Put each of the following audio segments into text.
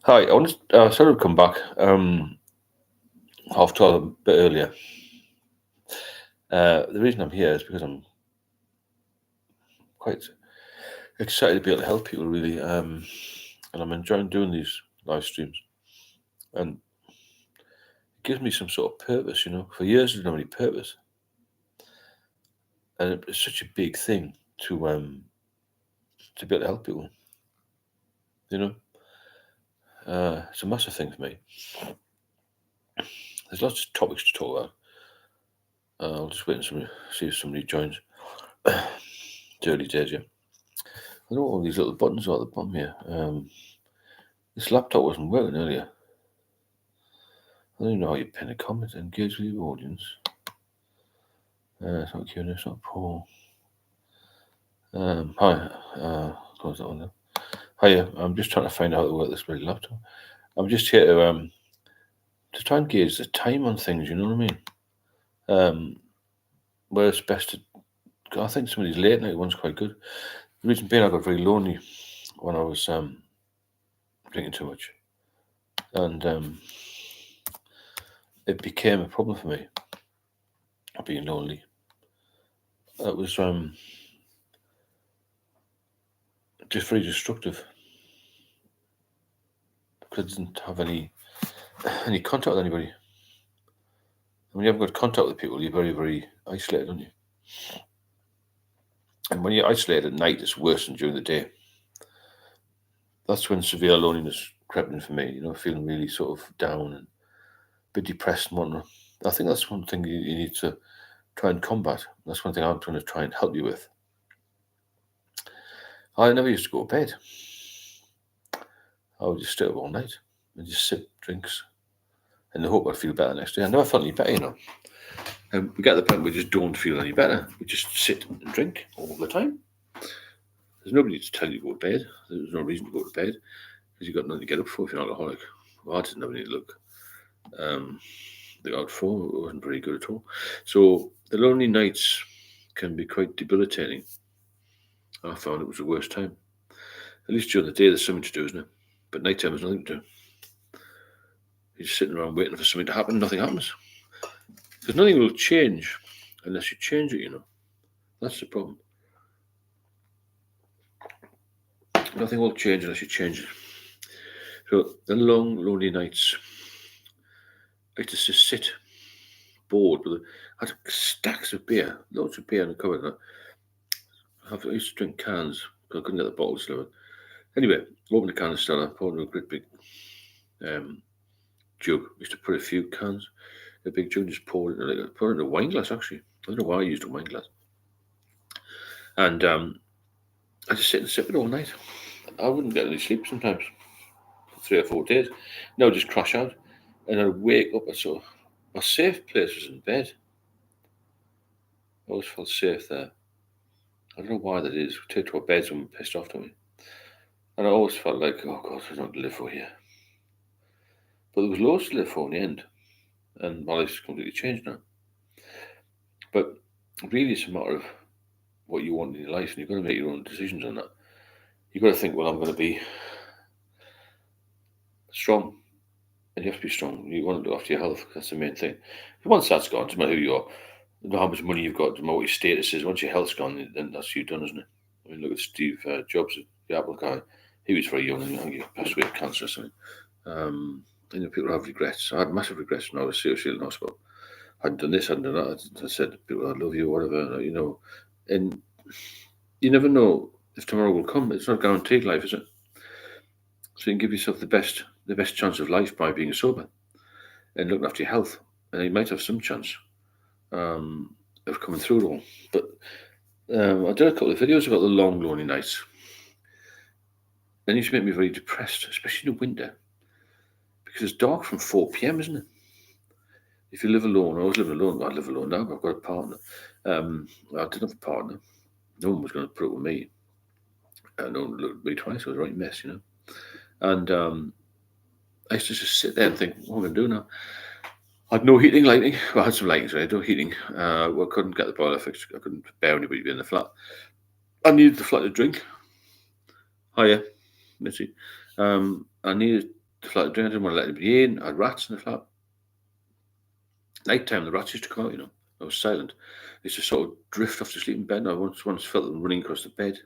Hi, I wanted sorry to come back half 12 a bit earlier. The reason I'm here is because I'm quite excited to be able to help people, really. And I'm enjoying doing these live streams. And it gives me some sort of purpose, you know. For years, I didn't have any purpose. And it's such a big thing to be able to help people, you know. It's a massive thing for me. There's lots of topics to talk about. I'll just wait and see if somebody joins. It's early days, yeah. I know all these little buttons are at the bottom here. This laptop wasn't working earlier. I don't even know how you pin a comment, engage with your audience. It's not Q&A, it's not Paul. Hi, close that one there. Hiya, I'm just trying to find out how to work this bloody laptop. I'm just here to try and gauge the time on things, you know what I mean? Where it's best to, I think some of these late night ones quite good. The reason being I got very lonely when I was drinking too much. And it became a problem for me, being lonely. It was just very destructive because I didn't have any contact with anybody. And when you haven't got contact with people, you're very, very isolated, aren't you? And when you're isolated at night, it's worse than during the day. That's when severe loneliness crept in for me, you know, feeling really sort of down and a bit depressed and whatnot. I think that's one thing you need to try and combat. That's one thing I'm trying to try and help you with. I never used to go to bed. I would just stay up all night and just sip drinks in the hope I'd feel better next day. I never felt any better, you know. And we get to the point where we just don't feel any better. We just sit and drink all the time. There's nobody to tell you to go to bed. There's no reason to go to bed because you've got nothing to get up for if you're an alcoholic. Well, I didn't have any look. The out for it wasn't very good at all. So the lonely nights can be quite debilitating. I found it was the worst time. At least during the day, there's something to do, isn't it? But night time, there's nothing to do. You're just sitting around waiting for something to happen. Nothing happens. Because nothing will change unless you change it, you know. That's the problem. Nothing will change unless you change it. So the long, lonely nights, I used to just sit bored with it. I had stacks of beer, loads of beer in the cupboard. I used to drink cans because I couldn't get the bottles delivered. Anyway, open the can stellar, pour it in a great big jug. I used to put a few cans, a big jug, just pour it in a wine glass actually. I don't know why I used a wine glass. And I just sit and sip it all night. I wouldn't get any sleep sometimes for 3 or 4 days. No, just crash out. And I'd wake up and so my safe place was in bed. I always felt safe there. I don't know why that is. We take to our beds when we're pissed off, don't we? And I always felt like, oh God, there's nothing to live for here. But there was loads to live for in the end. And my life's completely changed now. But really, it's a matter of what you want in your life, and you've got to make your own decisions on that. You've got to think, well, I'm going to be strong. And you have to be strong. You want to look after your health. That's the main thing. Once that's gone, it doesn't matter who you are, no matter how much money you've got, no matter what your status is. Once your health's gone, then that's you done, isn't it? I mean, look at Steve Jobs, the Apple guy. He was very young, and he passed away of cancer or something. You know, people have regrets. I had massive regrets when I was seriously ill in hospital. I hadn't done this, I hadn't done that. I said to people, I love you, whatever, you know. And you never know if tomorrow will come. It's not guaranteed life, is it? So you can give yourself the best chance of life by being sober and looking after your health. And you might have some chance of coming through it all. But I did a couple of videos about the long, lonely nights. They used to make me very depressed, especially in the winter, because it's dark from 4 p.m., isn't it? If you live alone, I was living alone. I live alone now, but I've got a partner. I didn't have a partner. No one was going to put up with me. No one looked at me twice. I was a right mess, you know. And I used to just sit there and think, what am I going to do now? I had no heating, lighting. Well, I had some lighting, so I had no heating. I couldn't get the boiler fixed. I couldn't bear anybody in the flat. I needed the flat to drink. Hiya, Missy. I needed the flat. I didn't want to let anybody in. I had rats in the flat. Night time, the rats used to come out. I was silent. They used to sort of drift off to sleep in bed. And I once felt them running across the bed.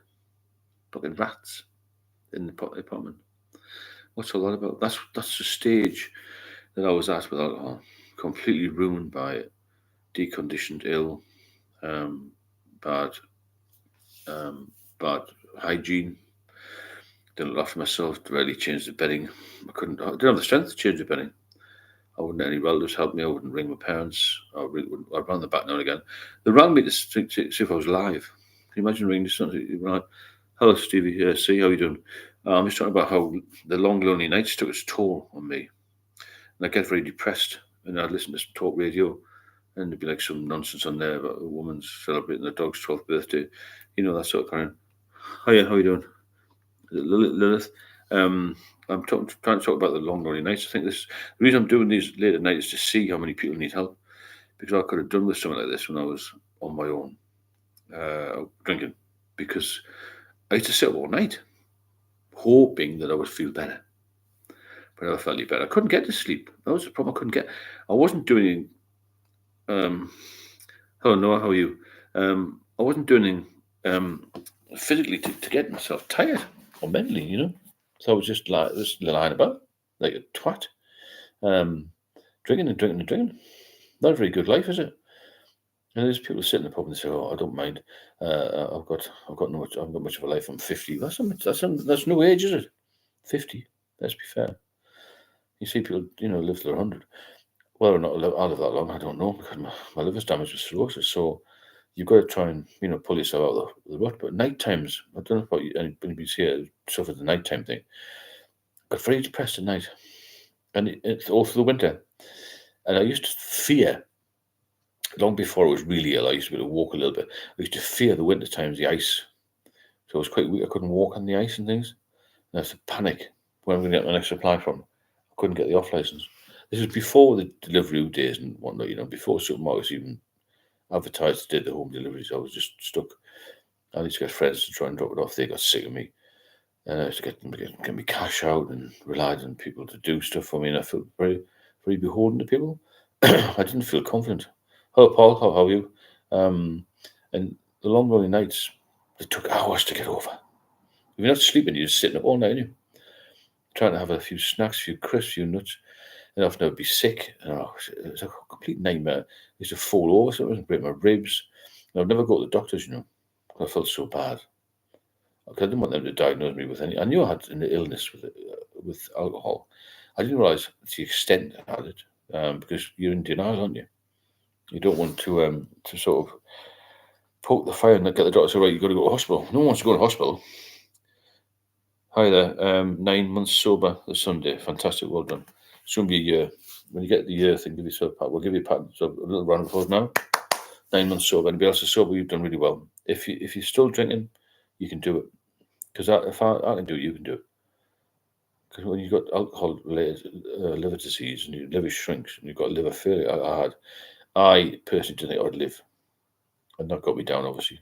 Fucking rats in the apartment. What's all that about? That's the stage that I was at with alcohol. Completely ruined by it. Deconditioned, ill, bad hygiene. Didn't look after myself. Rarely changed the bedding. I didn't have the strength to change the bedding. I wouldn't let any relatives help me. I wouldn't ring my parents. I'd rang them back now and again. They rang me to see if I was live. Can you imagine ringing to somebody? Right. Hello, Stevie. See, how you doing? I'm just talking about how the long, lonely nights took its toll on me. And I get very depressed. And I'd listen to some talk radio, and there'd be like some nonsense on there about a woman's celebrating their dog's 12th birthday. That sort of kind of. Hiya, how you doing? Lilith. I'm trying to talk about the long, lonely nights. I think the reason I'm doing these late at night is to see how many people need help, because I could have done with something like this when I was on my own, drinking, because I used to sit up all night, hoping that I would feel better, but I never felt any better. I couldn't get to sleep. That was the problem. I couldn't get. I wasn't doing. Hello, Noah. How are you? I wasn't doing physically to get myself tired or mentally, So I was just lying about like a twat, drinking and drinking and drinking. Not a very good life, is it? And there's people sitting in the pub and they say, "Oh, I don't mind. I've got much of a life. I'm 50. That's no age, is it? 50. Let's be fair. You see people, live till they're 100. Well, or not, I'll live that long. I don't know, because my liver's damaged with cirrhosis. So you've got to try and pull yourself out of the rut. But night times, I don't know about anybody's here suffered the nighttime thing. Got very depressed at night, and it's all through the winter. And I used to fear, long before I was really ill, I used to be able to walk a little bit. I used to fear the winter times, the ice. So I was quite weak. I couldn't walk on the ice and things. And I used to panic where I'm going to get my next supply from. I couldn't get the off license. This was before the delivery days and whatnot, before supermarkets even advertised did the home deliveries. I was just stuck. I used to get friends to try and drop it off. They got sick of me. And I used to get them to get me cash out and relied on people to do stuff for me. And I felt very, very beholden to people. I didn't feel confident. Hello, Paul. How are you? And the long, lonely nights, they took hours to get over. If you're not sleeping, you're just sitting up all night, aren't you? Trying to have a few snacks, a few crisps, a few nuts. And often I would be sick. And it was a complete nightmare. I used to fall over, sometimes break my ribs. And I'd never go to the doctors, I felt so bad. I didn't want them to diagnose me with any. I knew I had an illness with alcohol. I didn't realise the extent I had it, because you're in denial, aren't you? You don't want to sort of poke the fire and get the doctor to say, right, you've got to go to hospital. No one wants to go to hospital. Hi there. 9 months sober this Sunday. Fantastic. Well done. Soon be a year. When you get the year thing, give yourself a pat. We'll give you a pat. So a little round of applause now. 9 months sober. Anybody else is sober, you've done really well. If you're still drinking, you can do it. Because if I can do it, you can do it. Because when you've got alcohol-related liver disease and your liver shrinks and you've got liver failure, I personally didn't think I'd live. And that got me down, obviously.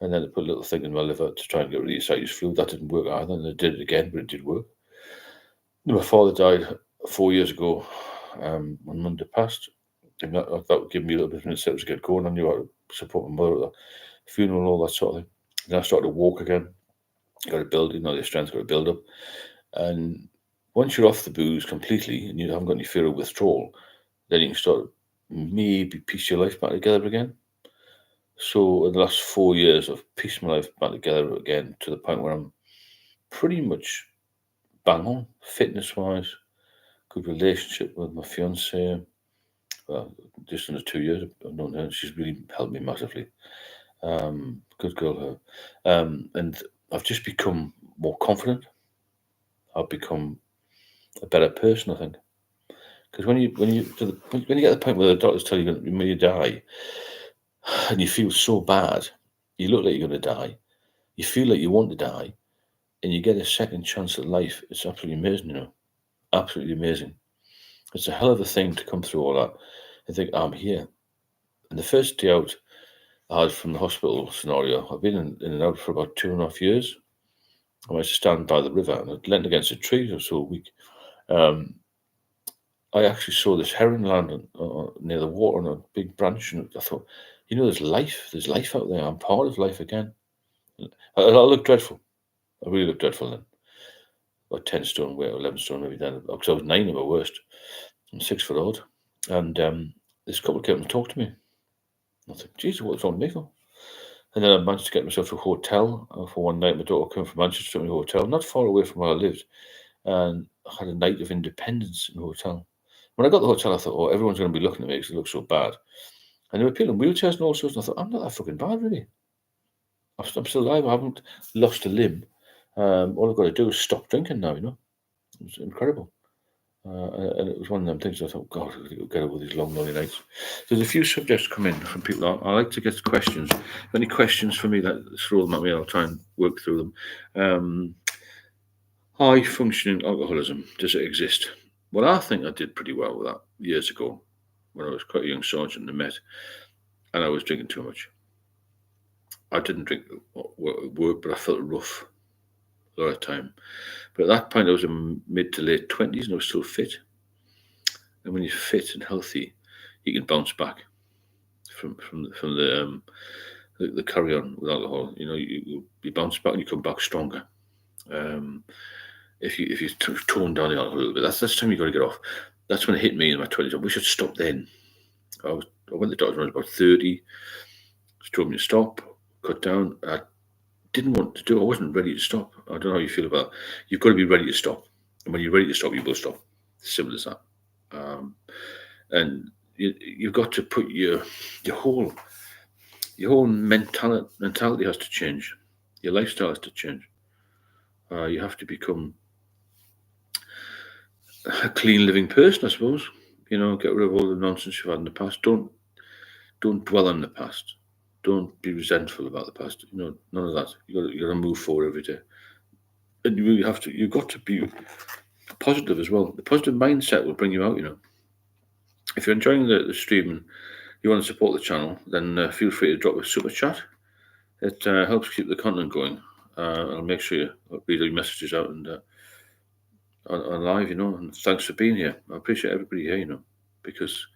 And then they put a little thing in my liver to try and get rid of the ascites fluid. That didn't work either. And they did it again, but it did work. My father died 4 years ago, on Monday past. And that would give me a little bit of incentive to get going. I knew I would support my mother at the funeral and all that sort of thing. Then I started to walk again. Got to build, your strength's got to build up. And once you're off the booze completely and you haven't got any fear of withdrawal, then you can start maybe piece your life back together again. So in the last 4 years, I've pieced my life back together again to the point where I'm pretty much bang on, fitness-wise, good relationship with my fiancée. Well, just under 2 years I've known her. She's really helped me massively. Good girl, her. And I've just become more confident. I've become a better person, I think. Because when you get to the point where the doctors tell you you may die, and you feel so bad, you look like you're going to die, you feel like you want to die, and you get a second chance at life. It's absolutely amazing, Absolutely amazing. It's a hell of a thing to come through all that and think, I'm here. And the first day out I had from the hospital scenario, I've been in and out for about 2.5 years. I used to stand by the river and I'd leant against a tree for so a week. I actually saw this heron land near the water on a big branch, and I thought, there's life out there. I'm part of life again. I look dreadful. I really look dreadful then. About 10 stone weight, 11 stone maybe then, because I was 9 at my worst. I'm 6 foot odd. And this couple came and talked to me. I thought, Jesus, what's wrong with me for? And then I managed to get myself to a hotel for one night. My daughter came from Manchester to a hotel, not far away from where I lived. And I had a night of independence in the hotel. When I got to the hotel, I thought, oh, everyone's going to be looking at me because it looks so bad. And there were people in wheelchairs and all sorts. And I thought, I'm not that fucking bad, really. I'm still alive. I haven't lost a limb. All I've got to do is stop drinking now, It was incredible. And it was one of them things I thought, God, I've got to get over these long, lonely nights. There's a few subjects come in from people. I like to get questions. Any questions for me, throw them at me. I'll try and work through them. High functioning alcoholism, does it exist? Well, I think I did pretty well with that years ago when I was quite a young sergeant in the Met, and I was drinking too much. I didn't drink at work, but I felt rough a lot of time. But at that point, I was in mid to late 20s and I was still fit. And when you're fit and healthy, you can bounce back from the carry on with alcohol. You bounce back and you come back stronger. If you tone down the alcohol a little bit, that's the time you got to get off. That's when it hit me in my 20s. We should stop then. I went to the doctor when I was about 30. She told me to stop, cut down. I didn't want to do it. I wasn't ready to stop. I don't know how you feel about it. You've got to be ready to stop. And when you're ready to stop, you will stop. Simple as that. And you've got to put your whole mentality has to change. Your lifestyle has to change. You have to become a clean living person, I suppose. Get rid of all the nonsense you've had in the past. Don't dwell on the past. Don't be resentful about the past. None of that. You got to move forward every day, and you've got to be positive as well. The positive mindset will bring you out. If you're enjoying the stream and you want to support the channel, then feel free to drop a super chat. It helps keep the content going. I'll make sure you read your messages out and on live, and thanks for being here. I appreciate everybody here, because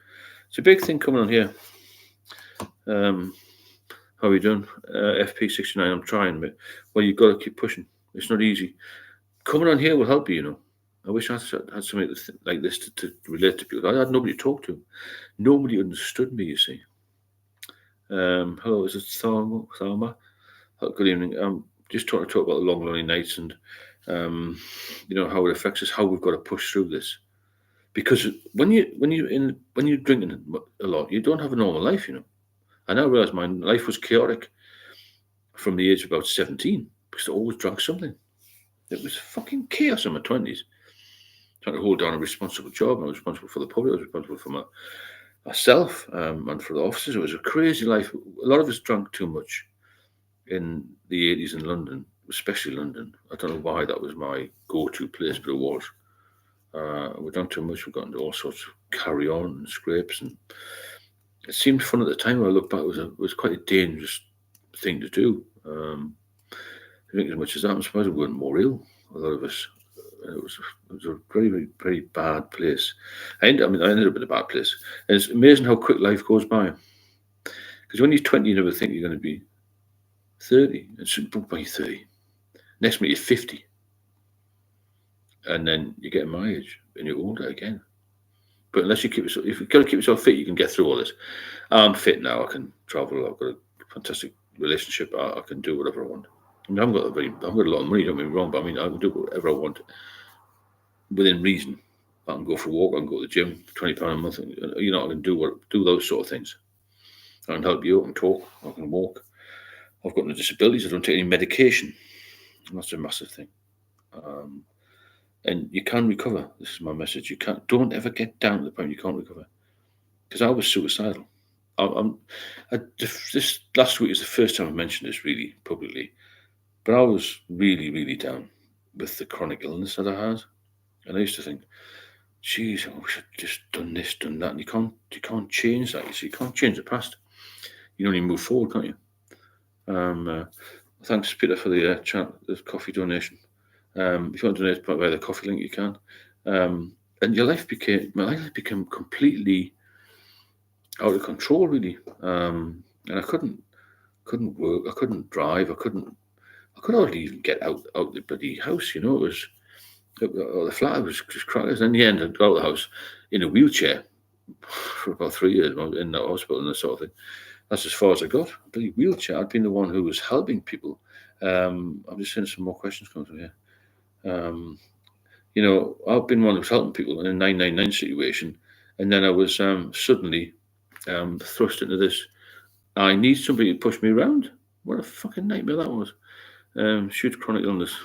it's a big thing coming on here. How are you doing? FP69, I'm trying, but well, you've got to keep pushing. It's not easy. Coming on here will help you, I wish I had something like this to relate to people. I had nobody to talk to. Nobody understood me, you see. Hello, is it Thalma? Good evening. Just trying to talk about the long, lonely nights and, how it affects us, how we've got to push through this. Because when you're drinking a lot, you don't have a normal life, I now realise my life was chaotic from the age of about 17 because I always drank something. It was fucking chaos in my 20s. Trying to hold down a responsible job. I was responsible for the public. I was responsible for myself and for the officers. It was a crazy life. A lot of us drank too much in the 80s in London, especially London. I don't know why that was my go-to place, but it was. We drank too much. We got into all sorts of carry-on and scrapes, and it seemed fun at the time. When I look back, it was quite a dangerous thing to do. I think as much as that, I'm surprised we weren't more ill. A lot of us. It was a very, very, very bad place. I ended up in a bad place. And it's amazing how quick life goes by. Because when you're 20, you never think you're going to be 30. It's by 30. Next minute, you're 50. And then you get my age and you're older again. But unless if you've got to keep yourself fit, you can get through all this. I'm fit now. I can travel. I've got a fantastic relationship. I can do whatever I want. I haven't got a lot of money, don't get me wrong, but I can do whatever I want within reason. I can go for a walk, I can go to the gym, £20 a month. I can do those sort of things. I can help you, I can talk, I can walk. I've got no disabilities, I don't take any medication. And that's a massive thing. And you can recover. This is my message. Don't ever get down to the point you can't recover. Because I was suicidal. This last week is the first time I mentioned this really publicly. But I was really, really down with the chronic illness that I had. And I used to think, geez, I wish I'd just done this, done that. And you can't change that. You can't change the past. You can only move forward, can't you? Thanks, Peter, for the coffee donation. If you want to donate by the coffee link, you can. And my life became completely out of control, really. And I couldn't work, I couldn't drive, I could hardly even get out the bloody house. It was the flat was just crackers. In the end, I got out of the house in a wheelchair for about 3 years. I was in the hospital and that sort of thing. That's as far as I got. A bloody wheelchair. I'd been the one who was helping people. I'm just seeing some more questions coming through here. I've been one who's helping people in a 999 situation, and then I was suddenly thrust into this. I need somebody to push me around. What a fucking nightmare that was. Shoot, chronic illness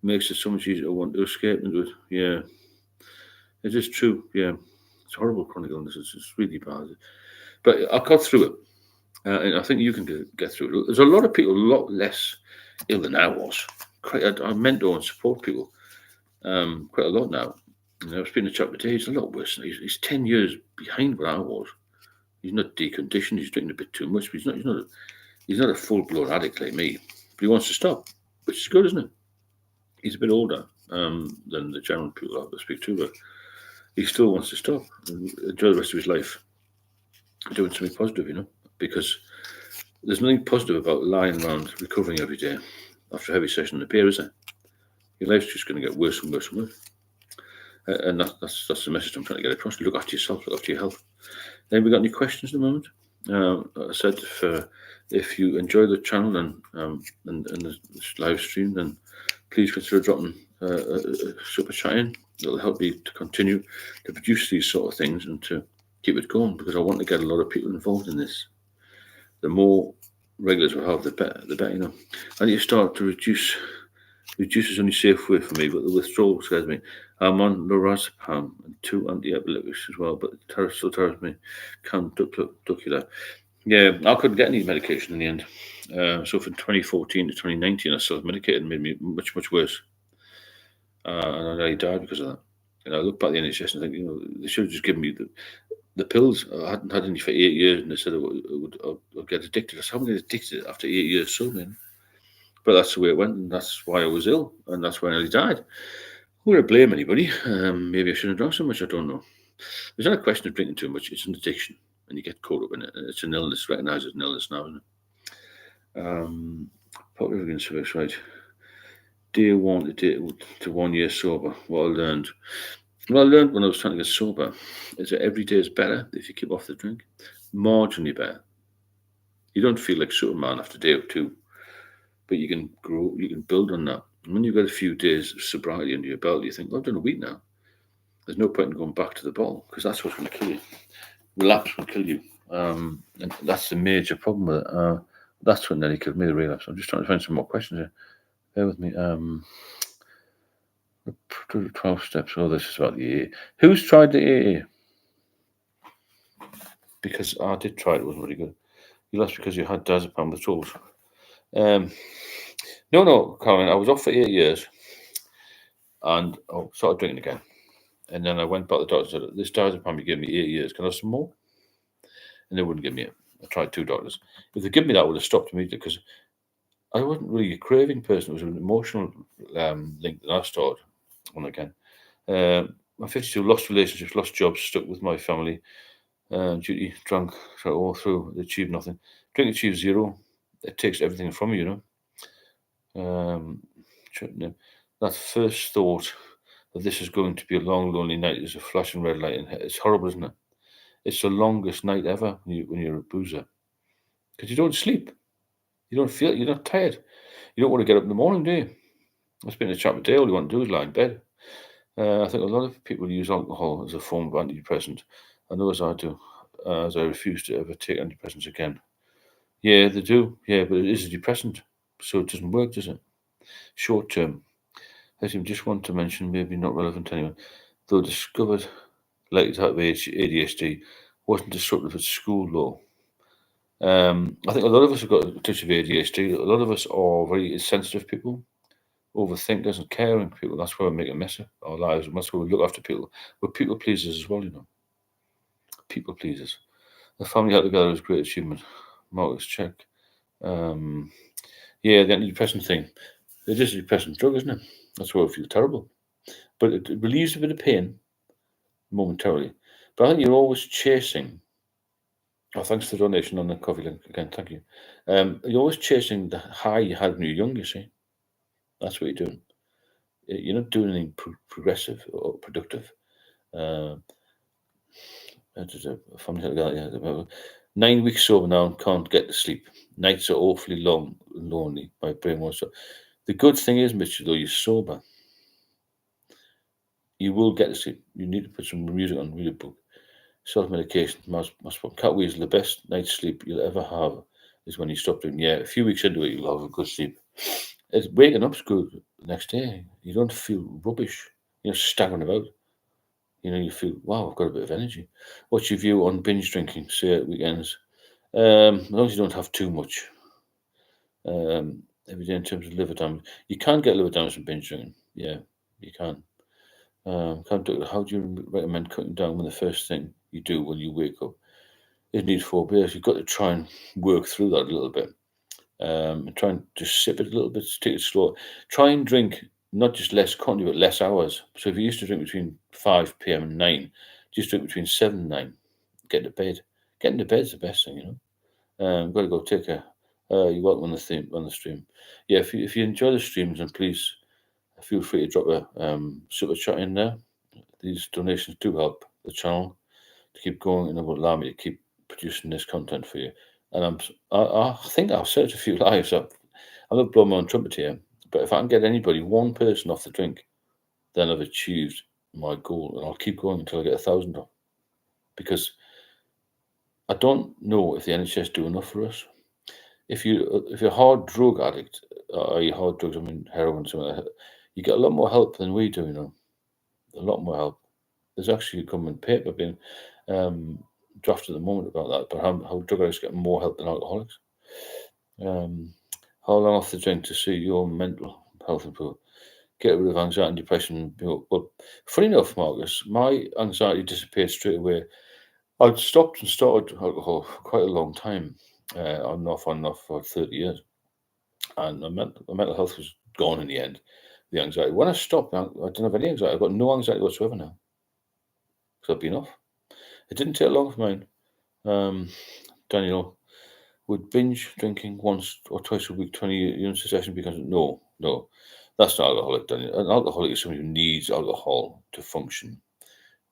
makes it so much easier to want to escape into it. Yeah, it is true. Yeah, it's horrible chronic illness. It's really bad. But I got through it, and I think you can get through it. There's a lot of people a lot less ill than I was. I mentor and support people quite a lot now. I was speaking to a chap today. He's a lot worse. He's 10 years behind where I was. He's not deconditioned. He's drinking a bit too much. But he's not a full blown addict like me. But he wants to stop, which is good, isn't it? He's a bit older than the general people I speak to, but he still wants to stop and enjoy the rest of his life doing something positive, because there's nothing positive about lying around recovering every day after a heavy session in the pier, is there? Your life's just going to get worse and worse and worse. And that's the message I'm trying to get across. Look after yourself, look after your health. Then we got any questions at the moment? I said if you enjoy the channel and the live stream, then please consider dropping a super chat in. It'll help me to continue to produce these sort of things and to keep it going, because I want to get a lot of people involved in this. The more regulars we have, the better. I need to start to reduce is only safe way for me, but the withdrawal scares me. I'm on lorazepam and 2 anti-epileptics as well, but it still terrifies me. Canducula. Yeah, I couldn't get any medication in the end. So from 2014 to 2019, I still medicated and made me much, much worse. And I nearly died because of that. And I look back at the NHS and think, they should have just given me the pills. I hadn't had any for 8 years, and they said I would get addicted. I said, I'm going to get addicted after 8 years, so man. But that's the way it went, and that's why I was ill, and that's why I nearly died. I'm going to blame anybody. Maybe I shouldn't have drunk so much, I don't know. It's not a question of drinking too much, it's an addiction, and you get caught up in it. It's an illness, recognised as an illness now, isn't it? Popular service, right. Day 1 to 1 year sober. What I learned. What I learned when I was trying to get sober is that every day is better if you keep off the drink. Marginally better. You don't feel like Superman after day or two, but you can grow, you can build on that. And when you've got a few days of sobriety under your belt, you think, well, I've done a week now. There's no point in going back to the bottle, because that's what's going to kill you. Relapse will kill you. And that's the major problem with it. That's what nearly killed me, the relapse. I'm just trying to find some more questions here. Bear with me. 12 steps. Oh, this is about the AA. Who's tried the AA? Because I did try it. It wasn't really good. You lost because you had diazepam withdrawals. No, Colin. I was off for 8 years, and I started drinking again. And then I went back to the doctor and said, this diazepam you gave me 8 years. Can I have some more? And they wouldn't give me it. I tried 2 doctors. If they give me that, I would have stopped immediately, because I wasn't really a craving person. It was an emotional link that I started on again. I'm 52, lost relationships, lost jobs, stuck with my family, duty, drunk, all through, achieved nothing. Drink achieves zero. It takes everything from you, that first thought that this is going to be a long, lonely night is a flashing red light, and it's horrible, isn't it? It's the longest night ever when you're a boozer, because you don't sleep. You don't feel, you're not tired. You don't want to get up in the morning, do you? I spent a chat with Dale. All you want to do is lie in bed. I think a lot of people use alcohol as a form of antidepressant. I know as I do, as I refuse to ever take antidepressants again. Yeah, they do. Yeah, but it is a depressant, so it doesn't work, does it? Short term. I just want to mention, maybe not relevant to anyone, though discovered likely to have ADHD, wasn't disruptive at school though. I think a lot of us have got a touch of ADHD. A lot of us are very sensitive people, overthinkers and caring people. That's why we make a mess of our lives, and that's why we look after people. We're people pleasers as well, People pleasers. The family out together is a great achievement. Marcus, check. Yeah, the antidepressant thing. It is a depressant drug, isn't it? That's why I feel terrible. but it relieves a bit of pain momentarily. But I think you're always chasing. Oh, thanks for the donation on the coffee link again. Thank you. You're always chasing the high you had when you were young. You see, that's what you're doing. You're not doing anything progressive or productive. Uh, yeah, 9 weeks sober now and can't get to sleep. Nights are awfully long and lonely. My brain wants to. The good thing is, Mitchell, though you're sober, you will get to sleep. You need to put some music on, read a book. Self-medication must Cat Weasel, the best night's sleep you'll ever have is when you stop doing. Yeah, a few weeks into it, you'll have a good sleep. It's waking up's good the next day. You don't feel rubbish. You're staggering about. You feel, wow, I've got a bit of energy. What's your view on binge drinking, say at weekends? As long as you don't have too much. Every day in terms of liver damage. You can get liver damage from binge drinking. Yeah, you can. How do you recommend cutting down when the first thing you do when you wake up is need 4 beers? You've got to try and work through that a little bit. And try and just sip it a little bit, take it slow. Try and drink not just less quantity, but less hours. So if you used to drink between 5 p.m. and 9, just drink between 7 and 9. Get to bed. Getting to bed is the best thing, got to go take a. You're welcome on the stream. Yeah, if you enjoy the streams, then please feel free to drop a super chat in there. These donations do help the channel to keep going and it will allow me to keep producing this content for you. And I think I've said it a few lives. I'm not blowing my own trumpet here, but if I can get anybody, one person off the drink, then I've achieved my goal, and I'll keep going until I get 1,000 off. Because I don't know if the NHS do enough for us. If you're a hard drug addict, hard drugs, I mean heroin, something like that, you get a lot more help than we do. A lot more help. There's actually a government paper being drafted at the moment about that, but how drug addicts get more help than alcoholics. How long off the drink to see your mental health improve? Get rid of anxiety and depression. But funny enough, Marcus, my anxiety disappeared straight away. I'd stopped and started alcohol for quite a long time, on and off for 30 years. And my mental health was gone in the end, the anxiety. When I stopped, I didn't have any anxiety. I've got no anxiety whatsoever now. Because I've been off. It didn't take long for mine. Daniel, would binge drinking once or twice a week, 20 units a session because no, that's not alcoholic, Daniel. An alcoholic is somebody who needs alcohol to function.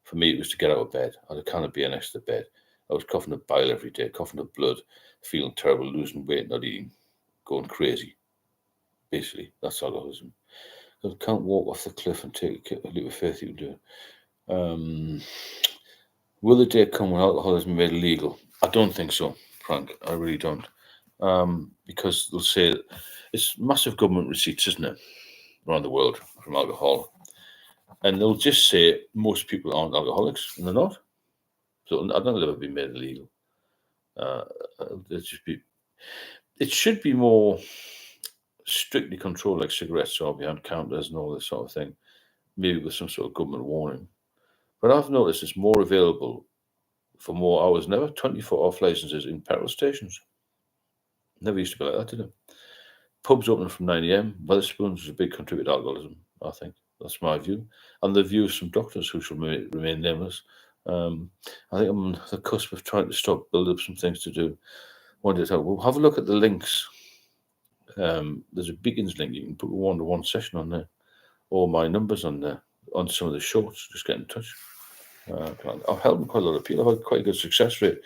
For me, it was to get out of bed. I had a can of beer next to the bed. I was coughing up bile every day, coughing up blood, feeling terrible, losing weight, not eating, going crazy. Basically, that's alcoholism. I can't walk off the cliff and take a leap of faith you can do it. Will the day come when alcoholism is made illegal? I don't think so, Frank. I really don't. Because they'll say it's massive government receipts, isn't it, around the world from alcohol. And they'll just say most people aren't alcoholics, and they're not. So I don't think it'll ever be made illegal. It should be more strictly controlled, like cigarettes or behind counters and all this sort of thing, maybe with some sort of government warning. But I've noticed it's more available for more hours. Never 24 off licenses in petrol stations. Never used to be like that, did it? Pubs opening from 9 a.m. Wetherspoons is a big contributor to alcoholism, I think. That's my view. And the view of some doctors who shall remain nameless. I think I'm on the cusp of trying to build up some things to do. We'll have a look at the links. There's a Beacons link. You can put a one-to-one session on there. Or my numbers on there. On some of the shorts. Just get in touch. I've helped quite a lot of people. I've had quite a good success rate.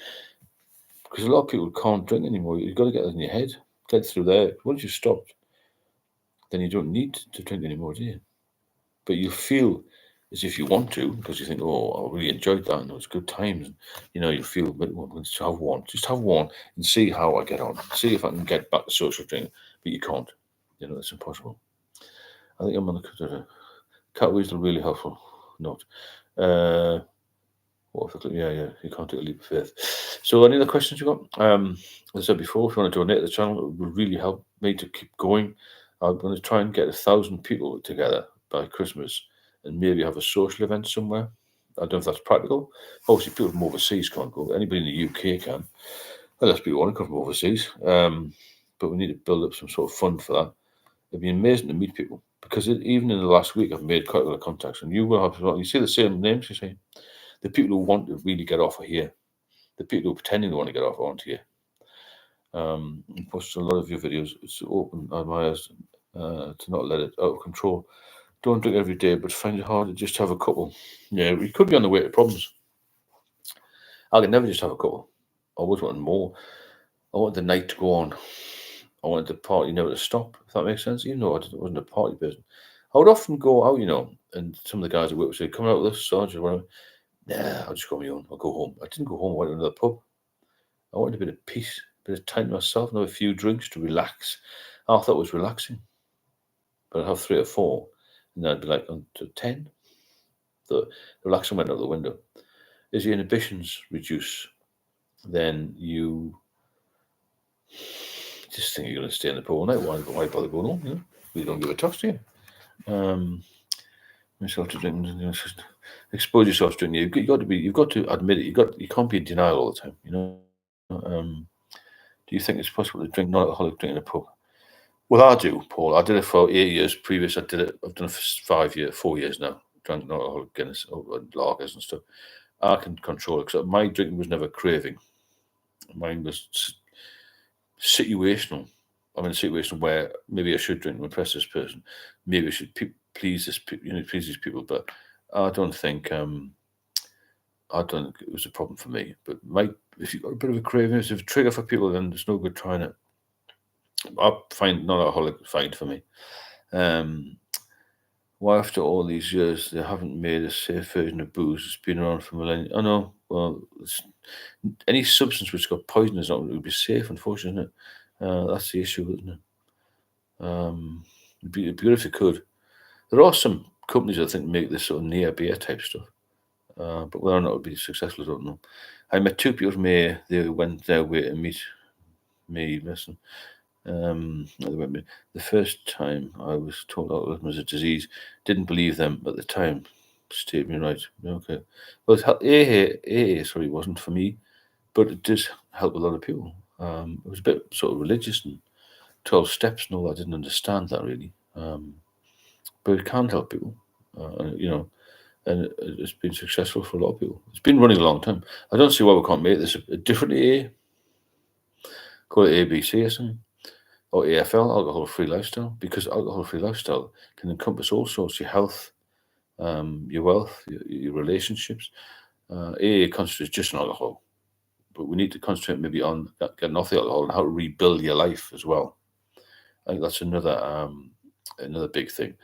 Because a lot of people can't drink anymore. You've got to get it in your head. Get through there. Once you've stopped, then you don't need to drink anymore, do you? But you feel as if you want to, because you think, oh, I really enjoyed that, and it was good times. And, you feel, well, just have one, and see how I get on. See if I can get back to social drinking. But you can't. It's impossible. I think I'm on the Cat Weasel, really helpful. Not. Yeah, you can't take a leap of faith. So, any other questions you got? As I said before, if you want to donate to the channel, it would really help me to keep going. I'm going to try and get 1,000 people together by Christmas and maybe have a social event somewhere. I don't know if that's practical. Obviously, people from overseas can't go. Anybody in the UK can. Unless people want to come from overseas. But we need to build up some sort of fund for that. It'd be amazing to meet people. Because even in the last week, I've made quite a lot of contacts, and you will have. You see the same names. You see, the people who want to really get off are here. The people who are pretending they want to get off aren't here. You post a lot of your videos. It's open my eyes to not let it out of control. Don't drink every day, but find it hard to just have a couple. Yeah, we could be on the way to problems. I could never just have a couple. I always wanted more. I wanted the night to go on. I wanted the party never to stop, if that makes sense. Even though wasn't a party person. I would often go out, and some of the guys I work with say, "Coming out with us, Sarge, or whatever." Nah, I'll just go on my own. I'll go home. I didn't go home. I went to another pub. I wanted a bit of peace, a bit of time to myself, and have a few drinks to relax. I thought it was relaxing. But I'd have 3 or 4, and then I'd be like, on to 10. The relaxing went out the window. As your inhibitions reduce, then you just think you're going to stay in the pool all night. Why bother going home? You don't give a toss, do you? Yourself to drink, just expose yourself to drinking. You've got to admit it. You can't be in denial all the time. Do you think it's possible to drink non-alcoholic drink in a pub? Well, I do, Paul. I did it for 8 years previous. I've done it for 4 years now. Drank non-alcoholic Guinness and lagers and stuff. I can control it because my drinking was never craving. Mine was situational. I'm in a situation where maybe I should drink to impress this person. Maybe I should please these people. But I don't think it was a problem for me. But if you've got a bit of a craving, if it's a trigger for people, then there's no good trying it. I find non-alcoholic fine for me. Why after all these years they haven't made a safe version of booze? It's been around for millennia. I know. Well, any substance which got poison is not going to be safe, unfortunately, isn't it? That's the issue, isn't it? It'd be good if it could. There are some companies I think make this sort of near beer type stuff, but whether or not it would be successful, I don't know. I met 2 people from here. They went their way to meet me. Listen, the first time I was told autism was a disease, didn't believe them at the time. Stated me right. Okay. Well, AA, sorry, wasn't for me, but it does help a lot of people. It was a bit sort of religious and 12 steps and all. I didn't understand that really. But it can help people, and it's been successful for a lot of people. It's been running a long time. I don't see why we can't make this a different AA. Call it ABC or something. Or AFL, alcohol-free lifestyle, because alcohol-free lifestyle can encompass all sorts: your health, your wealth, your relationships. AA concentrates just on alcohol, but we need to concentrate maybe on getting off the alcohol and how to rebuild your life as well. I think that's another big thing.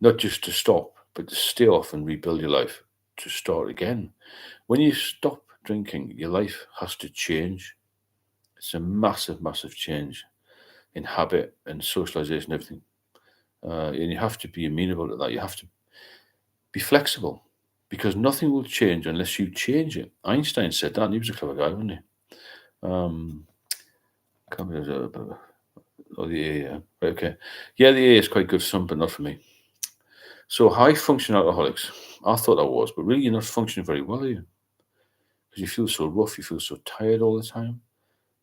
Not just to stop, but to stay off and rebuild your life to start again. When you stop drinking, your life has to change. It's a massive, massive change in habit and socialization, everything. And you have to be amenable to that. You have to be flexible because nothing will change unless you change it. Einstein said that, and he was a clever guy, wasn't he? The A, yeah. Right, okay. Yeah, the A is quite good for some, but not for me. So, high functioning alcoholics. I thought I was, but really, you're not functioning very well, are you? Because you feel so rough, you feel so tired all the time.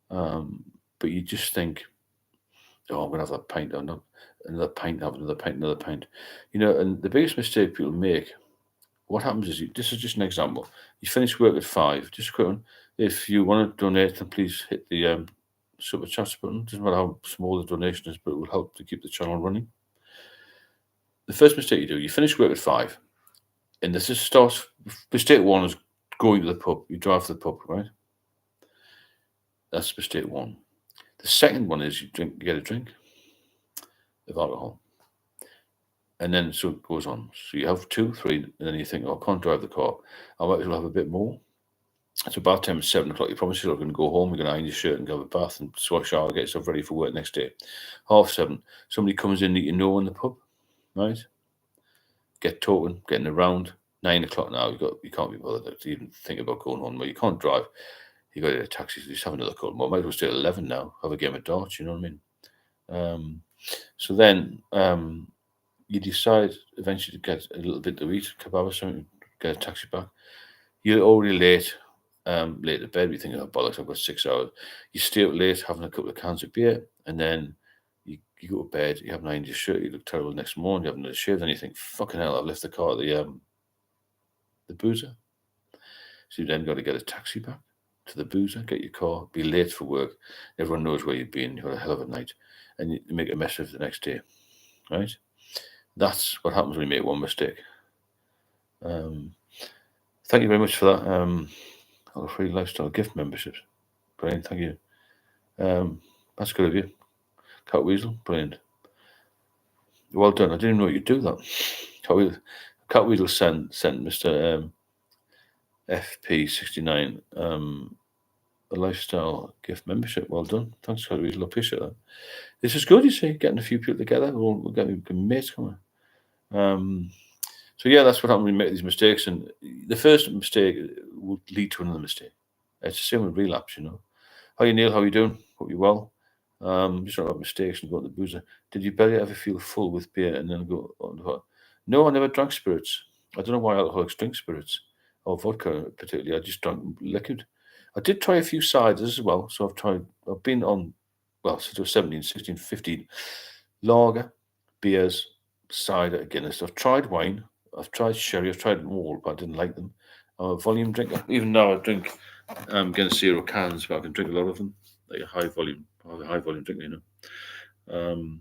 But you just think, oh, I'm going to have that pint, or not, another pint, have another pint, another pint. And the biggest mistake people make, what happens is, this is just an example. You finish work at 5, just a quick one. If you want to donate, then please hit the super chat button. Doesn't matter how small the donation is, but it will help to keep the channel running. The first mistake you finish work at 5, and this is starts. Mistake 1 is going to the pub. You drive to the pub, right? That's mistake 1. The second one is you get a drink of alcohol. And then so it goes on. So you have 2, 3, and then you think, oh, I can't drive the car. I might as well have a bit more. So about time it's 7 o'clock. You promise you're going to go home. You're going to iron your shirt and go have a bath and shower, get yourself ready for work next day. 7:30, somebody comes in that you know in the pub, right? Get talking, getting around. 9 o'clock now. You can't be bothered to even think about going home. Well, you can't drive. You got to get a taxi. So just have another call. Well, might as well stay at 11 now. Have a game of darts. You know what I mean? So then you decide eventually to get a little bit to eat, kebab or something. Get a taxi back. You're already late. Late to bed, we think, oh bollocks, I've got 6 hours. You stay up late having a couple of cans of beer, and then you go to bed, you haven't ironed your shirt, you look terrible next morning, you haven't had a shave, and you think, fucking hell, I've left the car at the boozer. So you then got to get a taxi back to the boozer, get your car, be late for work. Everyone knows where you've been, you've had a hell of a night, and you make a mess of it the next day, right? That's what happens when you make one mistake. Thank you very much for that. All free lifestyle gift memberships. Brilliant, thank you. That's good of you. Cat Weasel, brilliant. Well done. I didn't know you could do that. Cat Weasel sent Mr. FP69 a lifestyle gift membership. Well done. Thanks, Cat Weasel. I appreciate that. This is good, you see, getting a few people together. We'll get mates coming. So yeah, that's what happens when we make these mistakes. And the first mistake would lead to another mistake. It's the same with relapse, you know. How you, Neil? How you doing? Hope you're well. Just don't have mistakes and go to the boozer. Did your belly ever feel full with beer and then go on the hot? No, I never drank spirits. I don't know why alcoholics drink spirits or vodka particularly. I just drank liquid. I did try a few ciders as well. So I've been on, well, since I was 17, 16, 15, lager, beers, cider, Guinness. I've tried wine. I've tried sherry. I've tried them all, but I didn't like them. I'm a volume drinker. Even now I drink Guinness Zero cans, but I can drink a lot of them. Like a high volume drinker, you know.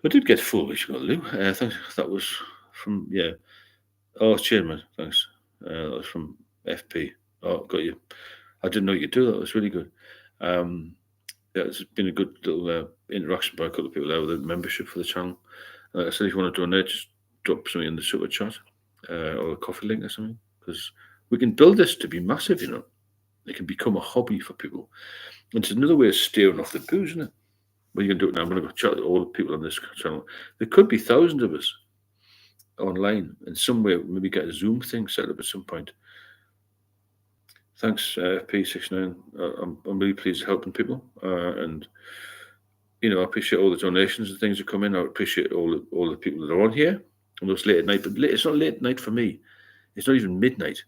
I did get full, which got Lou. Thanks. That was from Oh, Chairman, thanks. That was from FP. Oh, got you. I didn't know you could do that. It was really good. It's been a good little interaction by a couple of people there with a membership for the channel. Like I said, if you want to donate, just drop something in the super chat or a coffee link or something, because we can build this to be massive, you know. It can become a hobby for people. And it's another way of steering off the booze, isn't it? Well, you can do it now. I'm going to go chat to all the people on this channel. There could be thousands of us online in some way. Maybe get a Zoom thing set up at some point. Thanks, P69. I'm really pleased helping people, and you know, I appreciate all the donations and things that come in. I appreciate all the people that are on here on those late at night. But it's not late at night for me. It's not even midnight,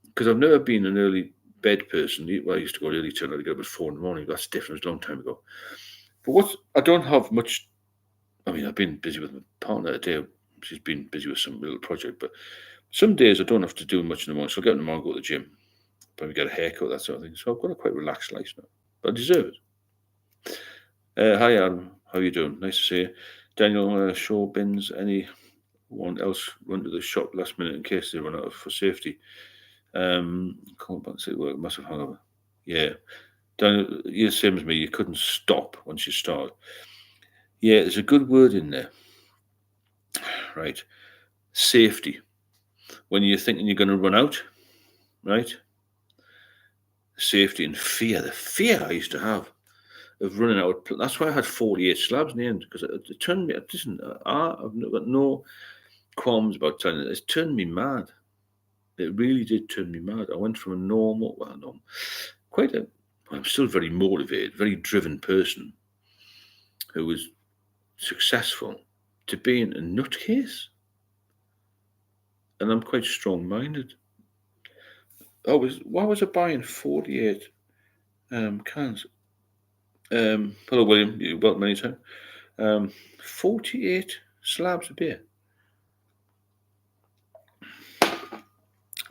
because I've never been an early bed person. Well, I used to go early, turn out to get up at 4 a.m. That's different. It was a long time ago. But I don't have much. I mean, I've been busy with my partner today. She's been busy with some little project. But some days I don't have to do much in the morning. So I'll get in the morning, go to the gym, probably get a haircut, that sort of thing. So I've got a quite relaxed life now. But I deserve it. Hi, Adam. How are you doing? Nice to see you. Daniel, Shaw Bins, anyone else run to the shop last minute in case they run out for safety? Come back and say, well, massive hangover. Yeah. Daniel, you're the same as me. You couldn't stop once you start. Yeah, there's a good word in there. Right. Safety. When you're thinking you're going to run out, right? Safety and fear. The fear I used to have of running out. That's why I had 48 slabs in the end, because it turned me. I've got no qualms about telling it. It's turned me mad. It really did turn me mad. I went from I'm still very motivated, very driven person who was successful, to being a nutcase. And I'm quite strong-minded. Why was I buying 48 cans? Hello, William. You're welcome anytime. 48 slabs of beer.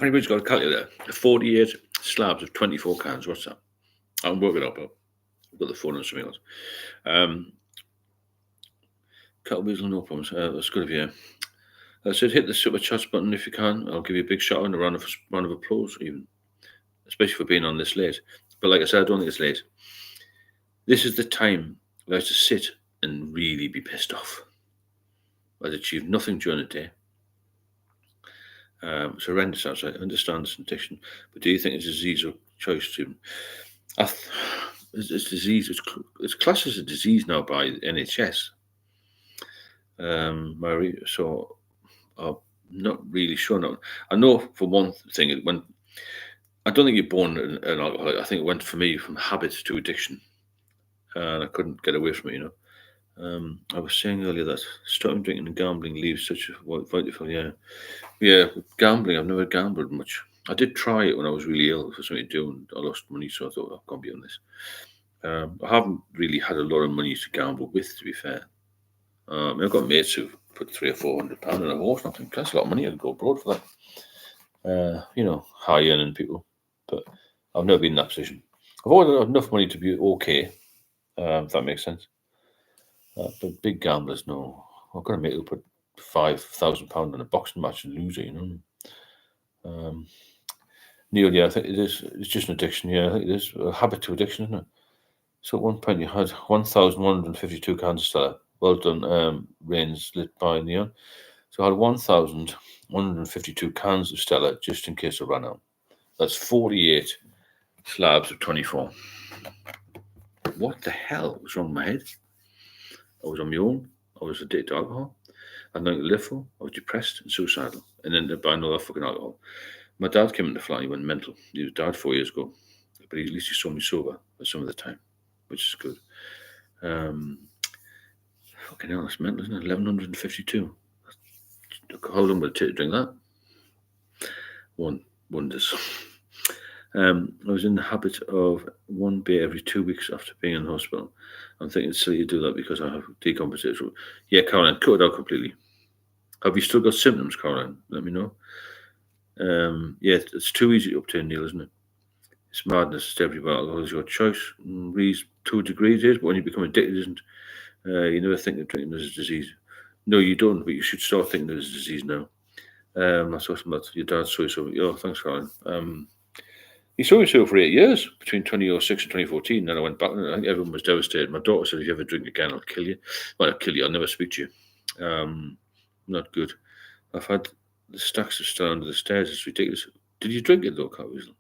Anybody's got a calculator? 48 slabs of 24 cans. What's that? I'll work it up. I've got the phone and something else. Cat Weasel, no problems. That's good of you. I said, hit the super chats button if you can. I'll give you a big shout out and a round of applause, even, especially for being on this late. But like I said, I don't think it's late. This is the time I like to sit and really be pissed off. I've achieved nothing during the day. It's horrendous outside. I understand this addiction, but do you think it's a disease or choice to? It's disease. It's classed as a disease now by NHS. Mary, so I'm not really sure. No, I know for one thing, I don't think you're born an alcoholic. I think it went for me from habit to addiction, and I couldn't get away from it. You know, I was saying earlier that stopping drinking and gambling leaves such a vital. Yeah. Gambling. I've never gambled much. I did try it when I was really ill for something to do, and I lost money, so I thought, I can't be on this. I haven't really had a lot of money to gamble with, to be fair. I've got mates who've put £300 or £400 on a horse. And I think that's a lot of money. I'd go abroad for that. High earning people, but I've never been in that position. I've always got enough money to be okay, if that makes sense. But big gamblers, no. I've got a mate who put £5,000 on a boxing match and lose it, Neil, yeah, I think it is. It's just an addiction. Yeah, I think it is a habit to addiction, isn't it? So at one point you had 1,152 cans of Stella. Well done, Rains lit by Neon. So I had 1,152 cans of Stella just in case I ran out. That's 48 slabs of 24. What the hell was wrong with my head? I was on my own. I was addicted to alcohol. I had nothing to live for. I was depressed and suicidal. And then by another fucking alcohol. My dad came in the flat and he went mental. He died 4 years ago. But at least he saw me sober for some of the time, which is good. Fucking hell, that's mental, isn't it? 1,152. How long would it take to drink that? Wonders. I was in the habit of one beer every 2 weeks after being in the hospital. I'm thinking it's silly to do that because I have decompensation. Yeah, Caroline, cut it out completely. Have you still got symptoms, Caroline? Let me know. Yeah, it's too easy to obtain, Neil, isn't it? It's madness to everybody. Alcohol is your choice. Reese, to a degree it is, but when you become addicted, isn't. You never think of drinking as a disease. No, you don't, but you should start thinking of it as a disease now. That's awesome. That your dad saw you so. Oh, thanks, Caroline. He saw me so for 8 years, between 2006 and 2014. Then I went back, and I think everyone was devastated. My daughter said, "If you ever drink again, I'll kill you." Well, I'll kill you. I'll never speak to you. Not good. I've had the stacks of stuff under the stairs. It's ridiculous. Did you drink it though, Cat Weasel?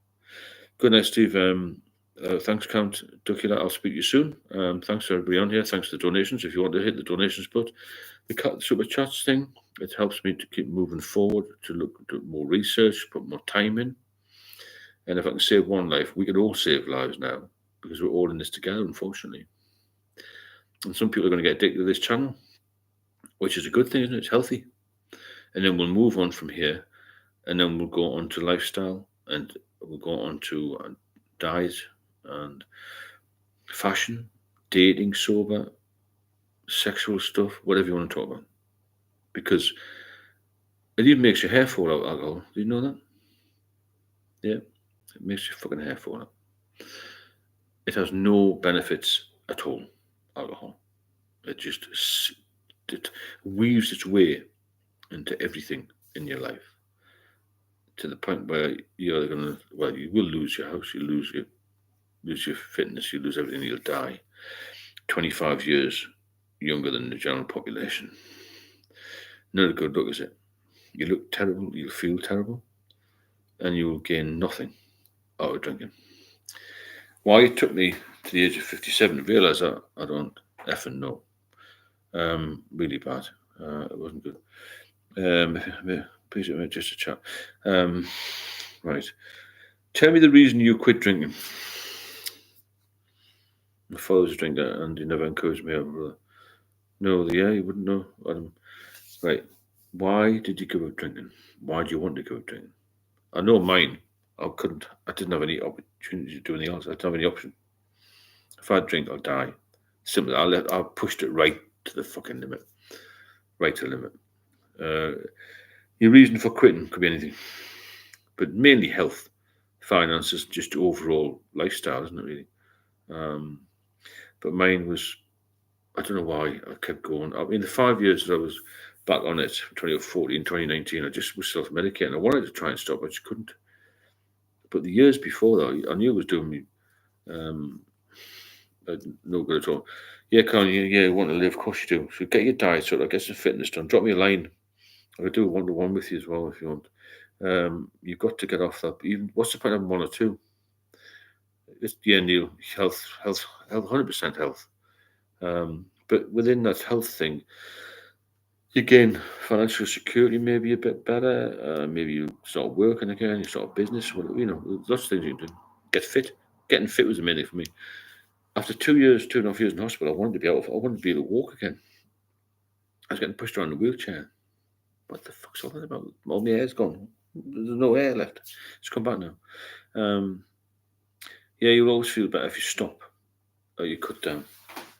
Good night, Steve. Thanks, Count Duckula. I'll speak to you soon. Thanks to everybody on here. Thanks for the donations. If you want to hit the donations button, the super chats thing, it helps me to keep moving forward, to look at more research, put more time in. And if I can save one life, we can all save lives now because we're all in this together, unfortunately. And some people are going to get addicted to this channel, which is a good thing, isn't it? It's healthy. And then we'll move on from here, and then we'll go on to lifestyle, and we'll go on to diet and fashion, dating, sober, sexual stuff, whatever you want to talk about. Because it even makes your hair fall out, alcohol. Do you know that? Yeah, it makes your fucking hair fall out. It has no benefits at all, alcohol. It just it weaves its way into everything in your life, to the point where you're gonna, well, you will lose your house, you lose your fitness, you lose everything, you'll die 25 years younger than the general population. Not a good look, is it? You look terrible, you'll feel terrible, and you will gain nothing out of drinking. Why it took me to the age of 57 to realise that, I don't effing know. Really bad. It wasn't good. Please, just a chat. Right. Tell me the reason you quit drinking. My father's a drinker and he never encouraged me over. No, yeah, you wouldn't know, Adam. Right. Why did you give up drinking? Why do you want to give up drinking? I know mine. I didn't have any opportunity to do anything else. I didn't have any option. If I drink, I'll die. Simple. I pushed it right to the fucking limit. Right to the limit. Your reason for quitting could be anything, but mainly health, finances, just overall lifestyle, isn't it really? But mine was, I don't know why I kept going. I mean, the 5 years that I was back on it, 2014, 2019, I just was self-medicating. I wanted to try and stop, I just couldn't. But the years before that, I knew it was doing me no good at all. Yeah, Con, you want to live, of course you do. So get your diet sorted, get some fitness done. Drop me a line. I'll do a one-to-one with you as well if you want. You've got to get off that. Even what's the point of 1 or 2? It's Neil, health, 100% health. But within that health thing, you gain financial security, maybe a bit better. Maybe you start working again, you start a business. Lots of things you can do. Get fit. Getting fit was the main thing for me. After 2.5 years in hospital, I wanted to be able to walk again. I was getting pushed around in a wheelchair. What the fuck's all that about? All my hair's gone. There's no hair left. It's come back now. Yeah, you'll always feel better if you stop. you cut down.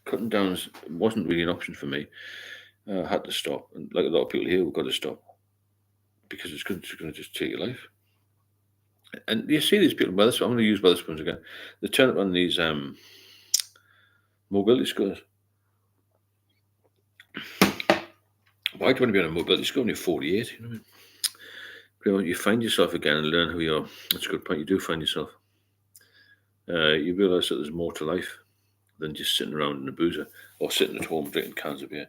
Cutting down wasn't really an option for me. I had to stop, and like a lot of people here, we've got to stop because it's going to just take your life. And you see these people. I'm going to use Wetherspoons again. They turn up on these mobility scooters. Why do you want to be on a mobility scooter when you're 48? You know what I mean? You find yourself again and learn who you are. That's a good point. You do find yourself. You realise that there's more to life than just sitting around in a boozer or sitting at home drinking cans of beer,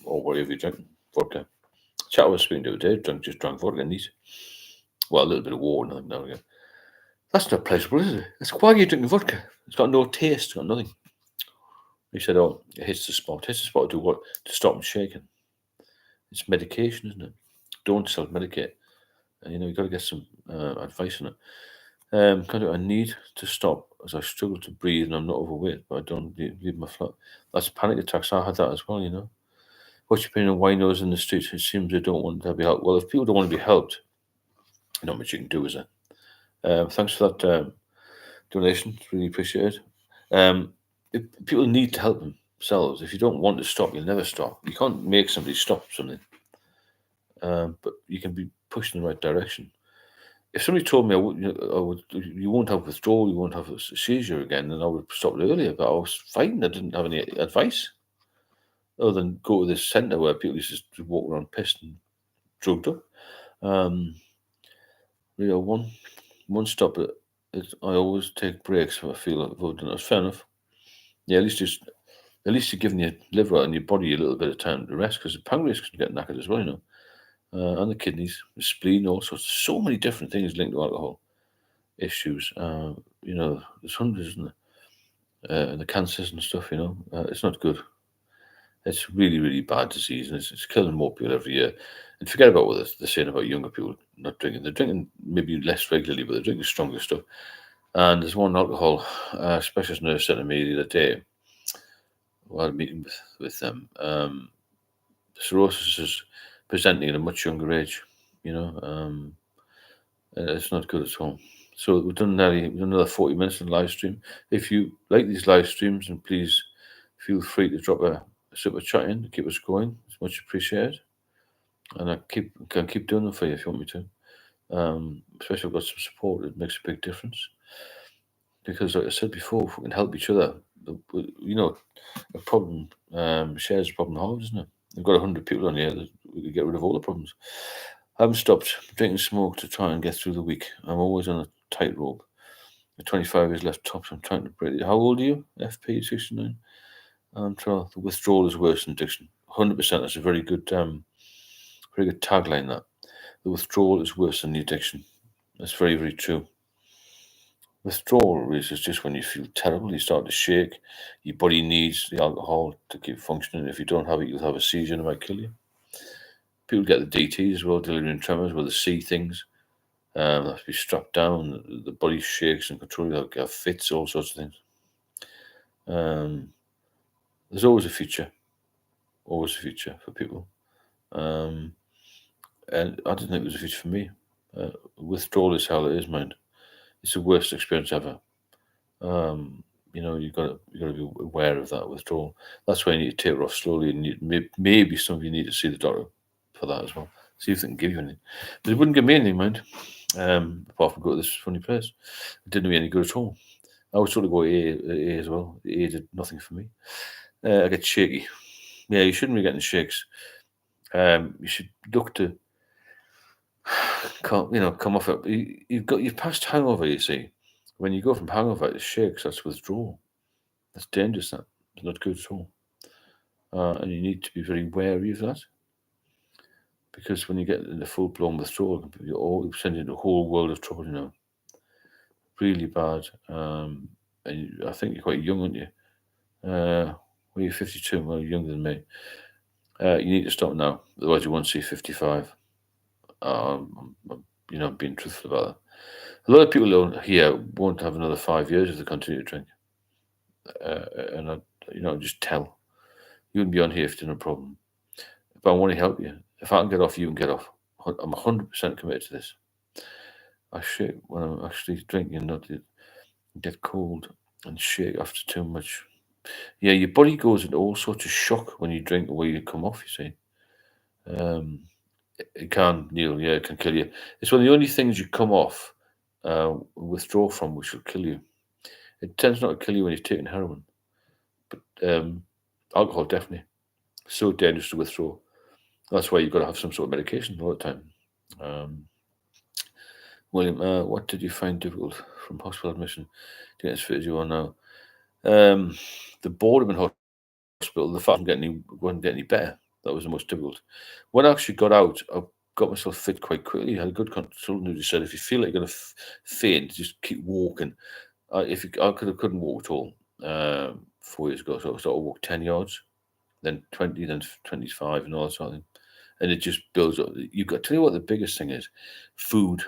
or whatever you drink, vodka. Chat I was speaking to today, drank vodka neat. Well, a little bit of water now and again. That's not pleasurable, is it? It's why are you drinking vodka? It's got no taste, it's got nothing. He said, "Oh, it hits the spot. Hits the spot to do what? To stop them shaking. It's medication, isn't it? Don't self-medicate. And, you've got to get some advice on it. Kind of, I need to stop as I struggle to breathe and I'm not overweight, but I don't leave my flat. That's panic attacks. I had that as well. What's your opinion on winos in the streets? It seems they don't want to be helped. Well, if people don't want to be helped, not much you can do, is there? Thanks for that donation. It's really appreciated. If people need to help themselves. If you don't want to stop, you'll never stop. You can't make somebody stop something, but you can be pushed in the right direction. If somebody told me you won't have withdrawal, you won't have a seizure again, then I would have stopped earlier. But I was fine. I didn't have any advice other than go to this centre where people used to walk around pissed and drugged up. One stop. I always take breaks if I feel like I've done it. That's fair enough. Yeah, at least you're giving your liver and your body a little bit of time to rest because the pancreas can get knackered as well, and the kidneys, the spleen, all sorts. So many different things linked to alcohol issues. There's hundreds, isn't there? And the cancers and stuff. It's not good. It's really, really bad disease, and it's killing more people every year. And forget about what they're saying about younger people not drinking. They're drinking maybe less regularly, but they're drinking stronger stuff. And there's one alcohol specialist nurse said to me the other day, while I meeting with them, cirrhosis is presenting at a much younger age. It's not good at all. So we've done another 40 minutes in live stream. If you like these live streams, and please feel free to drop a super chat in to keep us going. It's much appreciated. And I can keep doing them for you if you want me to. Especially if I've got some support, it makes a big difference. Because, like I said before, if we can help each other, a problem shares a problem halved, isn't it? We've got 100 people on here that we could get rid of all the problems. I haven't stopped drinking smoke to try and get through the week. I'm always on a tightrope. 25 years left tops. I'm trying to break it. How old are you? FP 69. The withdrawal is worse than addiction. 100%. That's a very good tagline. That the withdrawal is worse than the addiction. That's very, very true. Withdrawal is just when you feel terrible, you start to shake. Your body needs the alcohol to keep functioning. If you don't have it, you'll have a seizure and it might kill you. People get the DT as well, delirium tremors, where they see things. They have to be strapped down. The body shakes and control. They'll have fits, all sorts of things. There's always a future. Always a future for people. And I didn't think it was a future for me. Withdrawal is hell. It is, mind. It's the worst experience ever. You've got to be aware of that withdrawal. That's why you need to taper off slowly, and maybe some of you need to see the doctor for that as well. See if they can give you anything. But it wouldn't give me anything, mind. Apart from go to this funny place, it didn't do me any good at all. I was told to go to AA as well. AA did nothing for me. I get shaky. Yeah, you shouldn't be getting shakes. You should look to come off it. You've passed hangover. You see, when you go from hangover to shakes, that's withdrawal. That's dangerous. It's not good at all. And you need to be very wary of that, because when you get in the full blown withdrawal, you're sending you into a whole world of trouble. Really bad. And I think you're quite young, aren't you? Well, you're 52. Well, you're younger than me. You need to stop now, otherwise you won't see 55. I'm being truthful about that. A lot of people here won't have another 5 years if they continue to drink. And I just tell. You wouldn't be on here if you didn't have a problem. But I want to help you. If I can get off, you can get off. I'm 100% committed to this. I shit when I'm actually drinking, not to get cold. and shake after too much. Yeah, your body goes into all sorts of shock when you drink the way you come off, you see. Um, it can, Neil, yeah, it can kill you. It's one of the only things you come off, withdraw from, which will kill you. It tends not to kill you when you're taking heroin, but alcohol definitely. So dangerous to withdraw. That's why you've got to have some sort of medication all the time. Um, William, what did you find difficult from hospital admission to get as fit as you are now? Um, the boredom in hospital, the fact wasn't getting any better. That was the most difficult. When I actually got out, I got myself fit quite quickly. I had a good consultant who just said, if you feel like you're going to faint, just keep walking. I couldn't walk at all 4 years ago, so I started to walk 10 yards, then 20, then 25, and all that sort of thing. And it just builds up. You've got to tell you what the biggest thing is: food.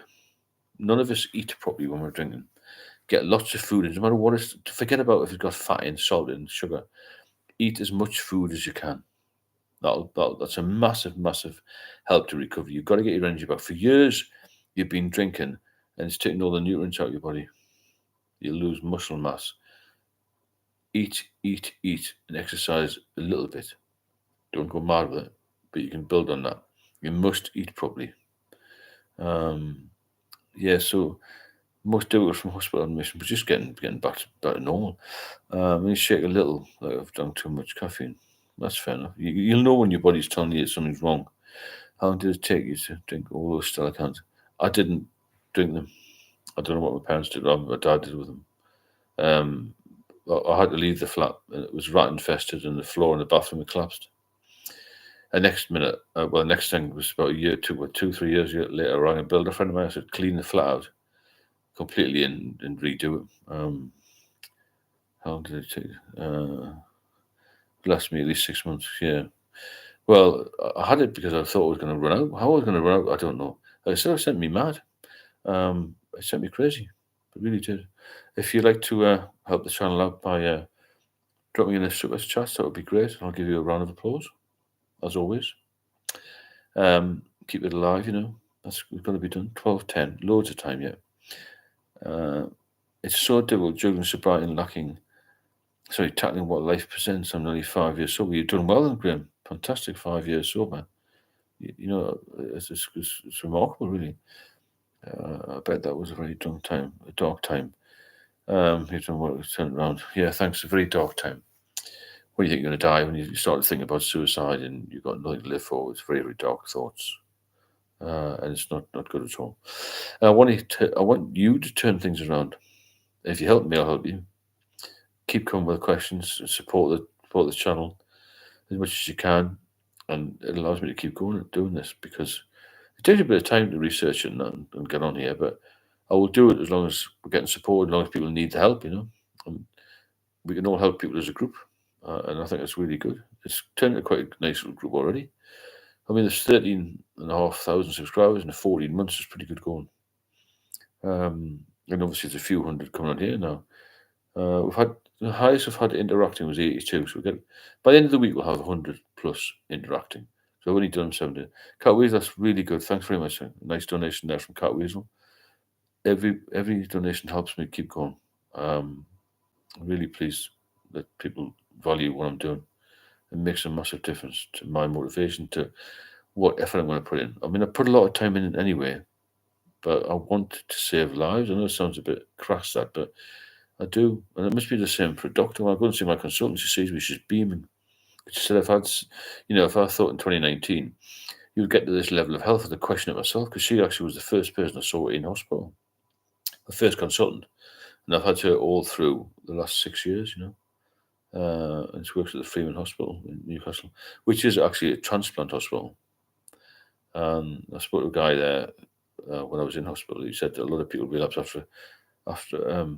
None of us eat properly when we're drinking. Get lots of food, and no matter what it's, forget about if it's got fat and salt and sugar. Eat as much food as you can. That's a massive, massive help to recovery. You've got to get your energy back. For years, you've been drinking, and it's taking all the nutrients out of your body. You lose muscle mass. Eat, eat, eat, and exercise a little bit. Don't go mad with it, but you can build on that. You must eat properly. Um, yeah, so most difficult from hospital admission, but just getting back to normal. You shake a little, like I've done too much caffeine. That's fair enough. You'll know when your body's telling you something's wrong. How long did it take you to drink all those Stella cans? I didn't drink them. I don't know what my parents did, or my dad did with them. Um, I had to leave the flat, and it was rat infested, and the floor in the bathroom had collapsed. And next thing was about a year, 3 years later, I rang a builder friend of mine. I said, clean the flat out completely and redo it. How long did it take? Lasted me at least 6 months. Yeah. Well, I had it because I thought I was going to run out. How I was going to run out, I don't know. It sort of sent me mad. It sent me crazy. It really did. If you'd like to help the channel out by dropping in a super chat, that would be great. I'll give you a round of applause, as always. Keep it alive, That's going to be done. 12:10, loads of time yet. It's so difficult juggling sobriety and tackling what life presents. I'm nearly 5 years sober. You've done well, then, Graham. Fantastic 5 years sober. It's remarkable, really. I bet that was a very dark time. You've done well, turned around. Yeah, thanks. A very dark time. When you think you're going to die, when you start to think about suicide and you've got nothing to live for, it's very, very dark thoughts. And it's not good at all. I want you to turn things around. If you help me, I'll help you. Keep coming with questions. Support the channel as much as you can, and it allows me to keep going and doing this because it takes a bit of time to research it and get on here. But I will do it as long as we're getting support, as long as people need the help. And we can all help people as a group, and I think it's really good. It's turned into quite a nice little group already. I mean, there's 13,500 subscribers in 14 months. Is pretty good going. And obviously, there's a few hundred coming on here now. We've had the highest we've had interacting was 82. So by the end of the week we'll have 100 plus interacting. So I've only done 70. Cat Weasel, that's really good. Thanks very much. Nice donation there from Cat Weasel. Every donation helps me keep going. I'm really pleased that people value what I'm doing. It makes a massive difference to my motivation, to what effort I'm going to put in. I mean, I put a lot of time in it anyway, but I want to save lives. I know it sounds a bit crass, but I do, and it must be the same for a doctor. When I go and see my consultant, she sees me, she's beaming. She said, if I thought in 2019 you'd get to this level of health, I'd question it myself, because she actually was the first person I saw in hospital, the first consultant, and I've had her all through the last 6 years, and she works at the Freeman Hospital in Newcastle, which is actually a transplant hospital. And I spoke to a guy there when I was in hospital. He said that a lot of people relapse after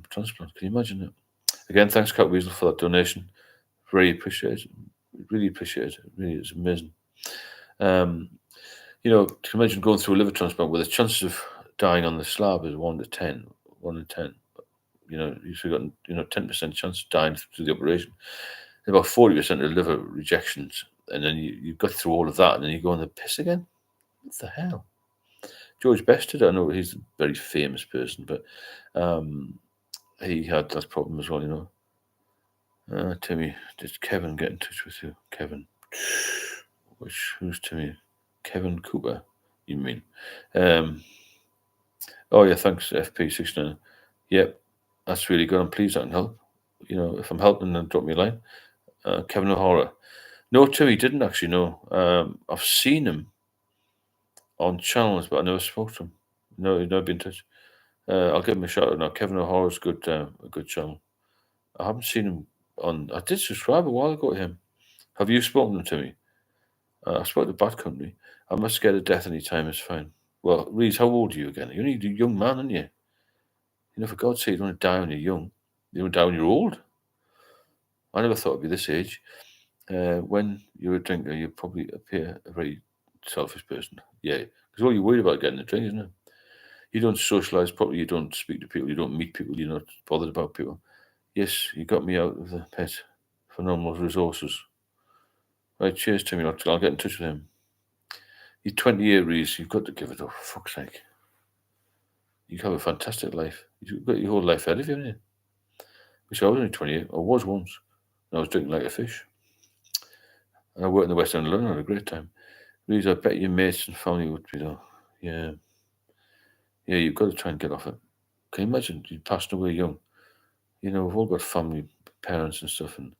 transplant. Can you imagine it? Again, thanks, Cat Weasel, for that donation. Really appreciate it. Really appreciate it. Really, it's amazing. Can you imagine going through a liver transplant where the chances of dying on the slab is 1 to 10, 1 in 10. You've got 10% chance of dying through the operation. And about 40% of liver rejections, and then you've got through all of that, and then you go on the piss again. What the hell? George Best did. I know he's a very famous person, but he had that problem as well, you know. Timmy, did Kevin get in touch with you? Kevin. Who's Timmy? Kevin Cooper, you mean? Oh, yeah, thanks, FP69. Yep, that's really good. I'm pleased I can help. You know, if I'm helping, then drop me a line. Kevin O'Hara. No, Timmy didn't actually know. I've seen him on channels, but I never spoke to him. No, he's never been in touch. I'll give him a shout out now. Kevin O'Hara's good, a good channel. I haven't seen him on. I did subscribe a while ago to him. Have you spoken to me? I spoke to Bad Company. I'm not scared of death any time. It's fine. Well, Reese, how old are you again? You're only a young man, aren't you? You know, for God's sake, you don't want to die when you're young. You don't die when you're old. I never thought it'd be this age. When you're a drinker, you probably appear a very selfish person. Yeah, because all you're worried about getting a drink, isn't it? You don't socialise properly. You don't speak to people. You don't meet people. You're not bothered about people. Yes, you got me out of the pet. Phenomenal resources. Right, cheers, Timmy. I'll get in touch with him. You're 28, Reese. You've got to give it up. For fuck's sake. You have a fantastic life. You've got your whole life ahead of you, haven't you? Which I was only 28. I was once. And I was drinking like a fish. And I worked in the West End of London. I had a great time. Reese, I bet your mates and family would be though. Yeah. Yeah, you've got to try and get off it. Can you imagine you passed away young? You know, we've all got family, parents and stuff, and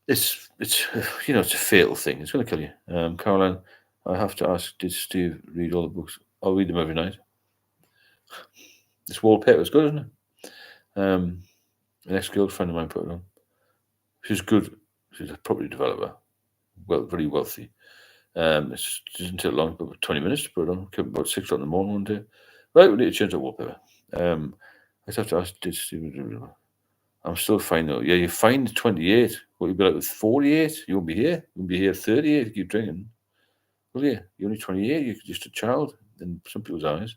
it's you know, it's a fatal thing. It's going to kill you. Caroline, I have to ask, did Steve read all the books? I'll read them every night. This wallpaper is good, isn't it? An ex-girlfriend of mine put it on. She's good. She's a property developer, very wealthy. It doesn't take long, about 20 minutes to put it on. Came about 6 o'clock in the morning one day. Right, we need to change the wallpaper. I just have to ask, did Steve? I'm still fine though. Yeah, you're fine at 28. What, you'll be like with 48? You won't be here. You'll be here at 38 if you keep drinking. Well, yeah, you're only 28. You're just a child in some people's eyes.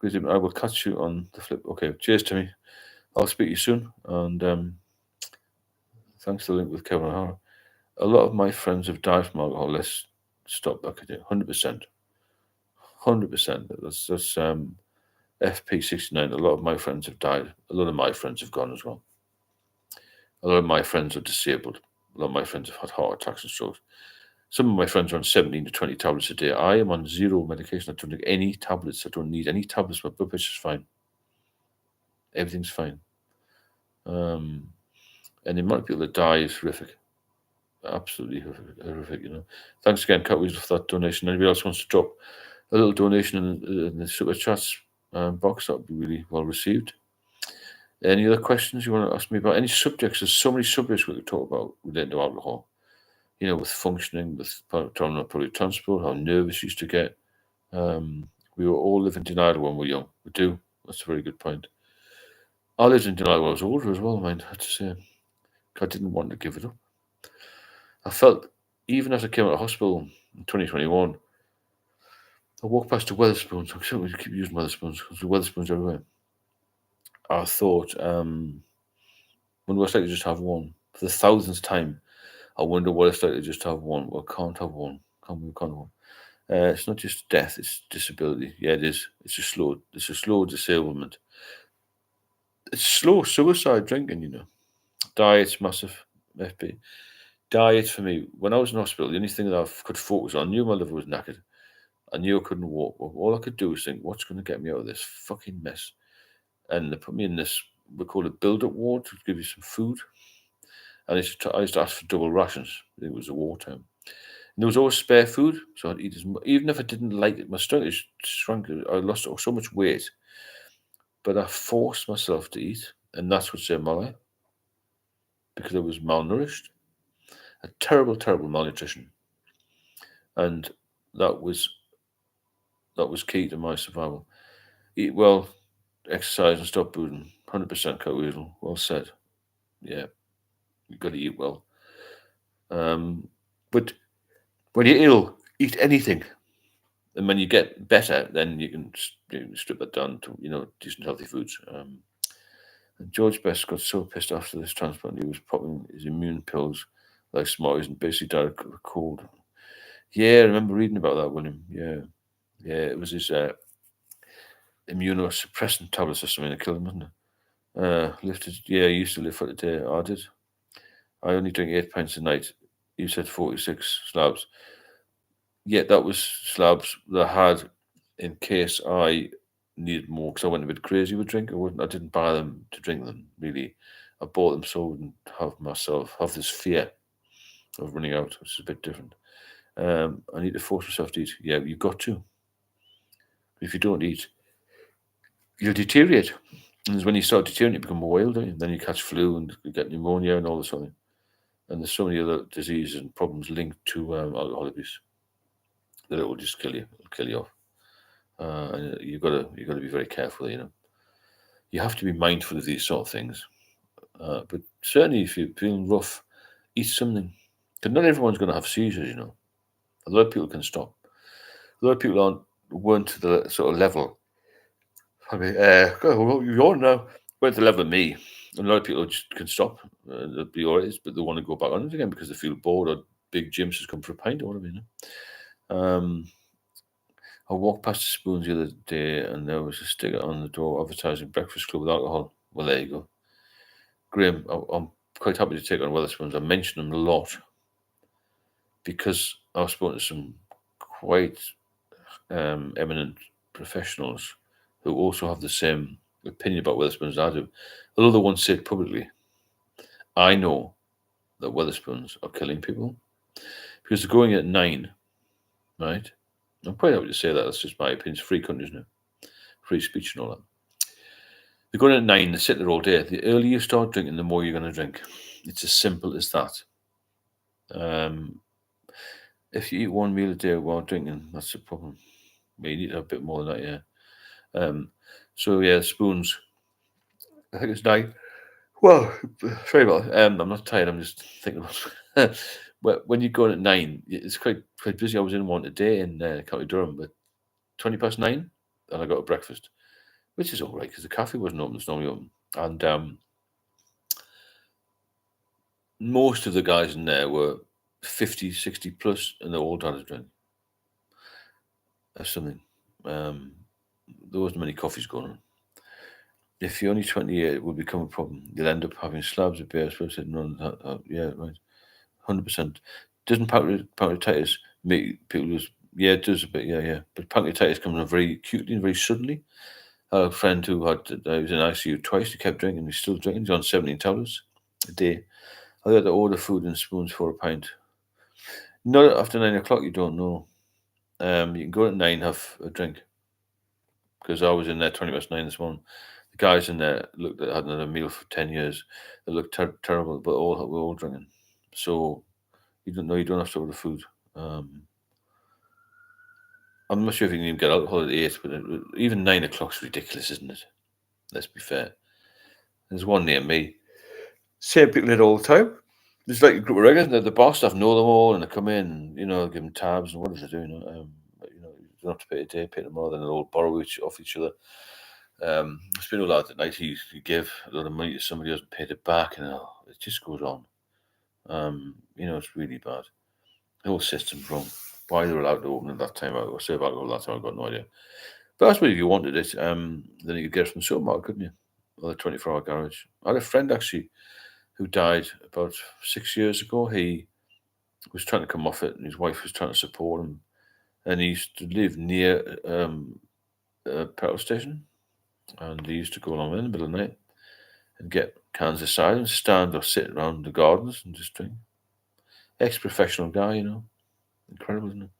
Because I will catch you on the flip. Okay, cheers to me. I'll speak to you soon. And thanks for the link with Kevin O'Hara. A lot of my friends have died from alcohol. Let's stop that. 100%. 100%. That's FP69. A lot of my friends have died. A lot of my friends have gone as well. A lot of my friends are disabled. A lot of my friends have had heart attacks and strokes. Some of my friends are on 17 to 20 tablets a day. I am on zero medication. I don't take any tablets. I don't need any tablets. My blood pressure's fine. Everything's fine. And the amount of people that die is horrific. Absolutely horrific, you know. Thanks again, Cat Weasel, for that donation. Anybody else wants to drop a little donation in the super chats box, that would be really well received. Any other questions you want to ask me about? Any subjects? There's so many subjects we could talk about related to alcohol. You know, with functioning, with public transport, how nervous you used to get. We were all living in denial when we were young. We do. That's a very good point. I lived in denial when I was older as well, mind, I had to say. I didn't want to give it up. I felt, even as I came out of hospital in 2021, I walked past the Wetherspoons. I'm sure we keep using Wetherspoons because the Wetherspoons everywhere. I thought, when was like to just have one? For the thousandth time, I wonder what it's like to just have one. Well, can't have one. Can't have one. It's not just death; it's disability. Yeah, it is. It's a slow disablement. It's slow suicide drinking. You know, diet's massive. FP diet for me. When I was in hospital, the only thing that I could focus on, I knew my liver was knackered. I knew I couldn't walk. All I could do was think, what's going to get me out of this fucking mess? And they put me in this, we call it build-up ward, to give you some food. And I used to ask for double rations. It was a wartime. And there was always spare food, so I'd eat as much. Even if I didn't like it, my stomach shrunk. I lost so much weight. But I forced myself to eat, and that's what saved my life. Because I was malnourished. A terrible, terrible malnutrition. And that was key to my survival. Eat well, exercise, and stop boozing. 100% Cat Weasel. Well said. Yeah, you've got to eat well. But when you're ill, eat anything. And when you get better, then you can strip that down to, decent healthy foods. And George Best got so pissed after this transplant, he was popping his immune pills like Smarties and basically died of a cold. Yeah, I remember reading about that, William. Yeah, it was his immunosuppressant tablets or something that killed him, wasn't it? Lifted. Yeah, I used to live for the day. I did. I only drink 8 pints a night. You said 46 slabs. Yeah, that was slabs that I had in case I needed more because I went a bit crazy with drink. I didn't buy them to drink them really. I bought them so I wouldn't have this fear of running out, which is a bit different. I need to force myself to eat. Yeah, you've got to. If you don't eat, you'll deteriorate. And when you start deteriorating, you become wild, don't you? Then you catch flu and you get pneumonia and all this sort of thing. And there's so many other diseases and problems linked to alcohol abuse that it will just kill you. It'll kill you off. And you got to be very careful. You have to be mindful of these sort of things. But certainly, if you're feeling rough, eat something. Because not everyone's going to have seizures. A lot of people can stop. A lot of people weren't to the sort of level. I mean, you're now weren't to the level of me. And a lot of people just can stop. They'll be alright, but they want to go back on it again because they feel bored or big Jim's has come for a pint or whatever. I walked past the Spoons the other day and there was a sticker on the door advertising breakfast club with alcohol. Well, there you go. Graham, I'm quite happy to take on Wetherspoons. I mention them a lot because I've spoken to some quite eminent professionals who also have the same opinion about Wetherspoons as I do. Although they won't say it publicly, I know that Wetherspoons are killing people because they're going at 9, right? I'm quite happy to say that. That's just my opinion. It's a free country, isn't it? Free speech and all that. They're going at 9, they sit there all day. The earlier you start drinking, the more you're going to drink. It's as simple as that. If you eat one meal a day while drinking, that's a problem. You need to have a bit more than that, yeah. So yeah, Spoons. I think it's 9. Well, very well. I'm not tired. I'm just thinking about. When you go in at 9, it's quite busy. I was in one today in County Durham, but 9:20, and I got a breakfast, which is all right because the cafe wasn't open. It's normally open, and most of the guys in there were 50, 60 plus, and they all had a drink. That's something. There wasn't many coffees going on. If you're only 28, it will become a problem. You'll end up having slabs of beer. So I said, no, yeah, right. 100%. Doesn't pancreatitis make people lose? Yeah, it does a bit, yeah. But pancreatitis comes on very acutely and very suddenly. I had a friend who was in ICU twice. He kept drinking. He's still drinking. He's on 17 tablets a day. I had to order food and spoons for a pint. Not after 9 o'clock, you don't know. You can go at 9, have a drink. Because I was in there 9:20 this morning. The guys in there hadn't had a meal for 10 years. They looked terrible, but we're all drinking. So you don't have to order food. I'm not sure if you can even get alcohol at 8, but even 9 o'clock's ridiculous, isn't it? Let's be fair. There's one near me. Same people in it all the time. There's like a group of regulars, and the bar staff know them all, and they come in, give them tabs, and what does they do? But, you don't have to pay a day, pay them more, then they'll all borrow off each other. It's been a lot at night. You give a lot of money to somebody who hasn't paid it back, and it just goes on. It's really bad. The whole system's wrong. Why they're allowed to open at that time, or serve alcohol at that time, I've got no idea. But I suppose if you wanted it, then you could get it from the supermarket, couldn't you? Or the 24-hour garage. I had a friend actually who died about 6 years ago. He was trying to come off it, and his wife was trying to support him. And he used to live near a petrol station, and he used to go along in the middle of the night and get cans of cider and stand or sit around the gardens and just drink. Ex-professional guy, incredible, isn't it?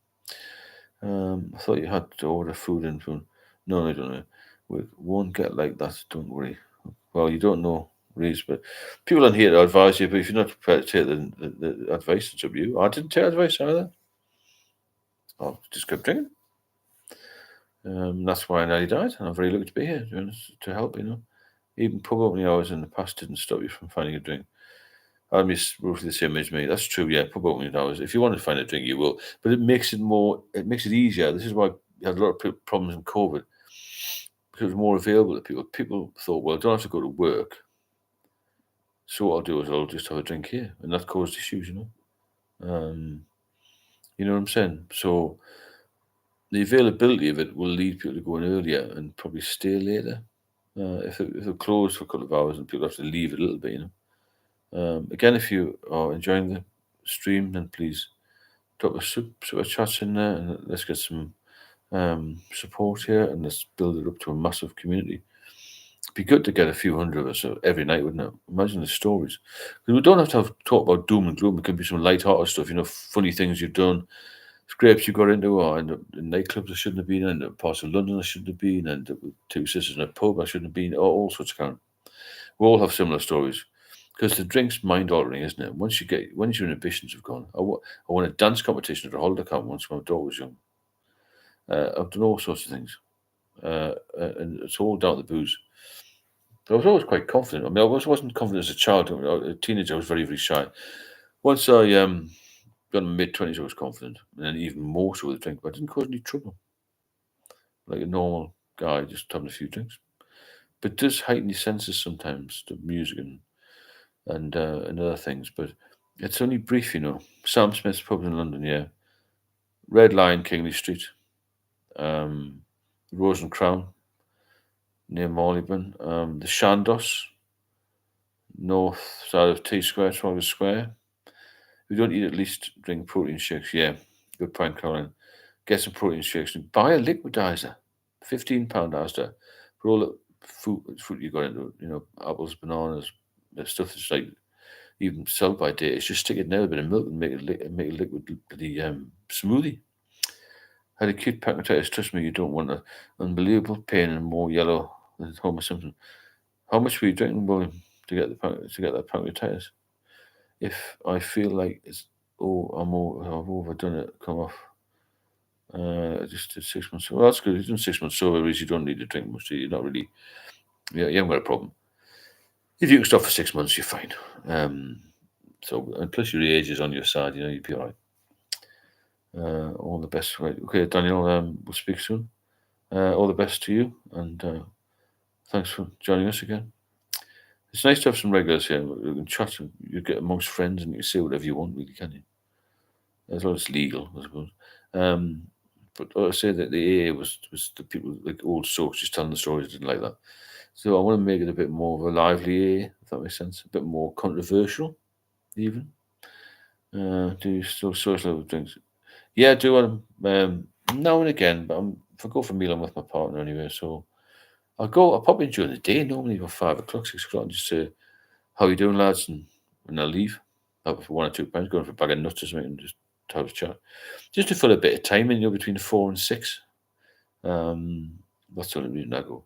I thought you had to order food in from. No, I don't know. We won't get like that. Don't worry. Well, you don't know, Reese, but people on here to advise you. But if you're not prepared to take the advice, it's up to you. I didn't take advice either. I just kept drinking. That's why I nearly died, and I'm very lucky to be here to help. Even pub opening hours in the past didn't stop you from finding a drink. I'm just roughly the same as me. That's true, yeah. Pub opening hours. If you want to find a drink, you will. But it makes it easier. This is why we had a lot of problems in COVID. Because it was more available to people. People thought, well, I don't have to go to work. So what I'll do is I'll just have a drink here. And that caused issues, you know what I'm saying? So the availability of it will lead people to go in earlier and probably stay later. If it closed for a couple of hours and people have to leave it a little bit, Again, if you are enjoying the stream, then please drop a super chats in there and let's get some support here and let's build it up to a massive community. It'd be good to get a few hundred of us every night, wouldn't it? Imagine the stories. Because we don't have to talk about doom and gloom. It can be some light-hearted stuff, funny things you've done, scrapes you got into, or in nightclubs I shouldn't have been in, parts of London I shouldn't have been, and two sisters in a pub I shouldn't have been, all sorts of kind. We all have similar stories. Because the drink's mind-altering, isn't it? Once your inhibitions have gone. I won a dance competition at a holiday camp once when my daughter was young. I've done all sorts of things. And it's all down to the booze. But I was always quite confident. I mean, I wasn't confident as a child. A teenager, I was very, very shy. Once I got in my mid-20s, I was confident. And then even more so with the drink. But I didn't cause any trouble. Like a normal guy, just having a few drinks. But it does heighten your senses sometimes, the music and other things. But it's only brief, Sam Smith's pub in London, yeah. Red Lion, Kingley Street. Rose and Crown near Marylebone. The Shandos, north side of T Square, Trafalgar Square. If you don't eat, at least drink protein shakes. Yeah, good point, Caroline. Get some protein shakes and buy a liquidizer. £15 Asda for all the fruit you got into it. Apples, bananas, the stuff that's like even sell by date. It's just stick it in a bit of milk and make a liquid smoothie. Had acute pancreatitis. Trust me, you don't want an unbelievable pain and more yellow than Homer Simpson. How much were you drinking, William, to get that pancreatitis? If I feel like I've overdone it, come off. I just did 6 months. Well, that's good. You've done 6 months sober, you don't need to drink much. You're not really. Yeah, you haven't got a problem. If you can stop for 6 months, you're fine. And plus your age is on your side. You'd be all right. All the best. Right. Okay, Daniel. We'll speak soon. All the best to you, and thanks for joining us again. It's nice to have some regulars here. You can chat and you get amongst friends and you can say whatever you want, really, can you? As long as it's legal, I suppose. But I say that the AA was the people, like old soaks, just telling the stories. I didn't like that. So I want to make it a bit more of a lively AA, if that makes sense. A bit more controversial, even. Do you still social drinks? Yeah, I do want now and again, but if I go for a meal, I'm with my partner anyway, so I'll pop in during the day, normally about 5 o'clock, 6 o'clock, and just say, how you doing, lads? And I'll leave. Out for 1 or 2 pounds, going for a bag of nuts or something, and just have a chat. Just to fill a bit of time in, between 4 and 6. That's the only reason I go.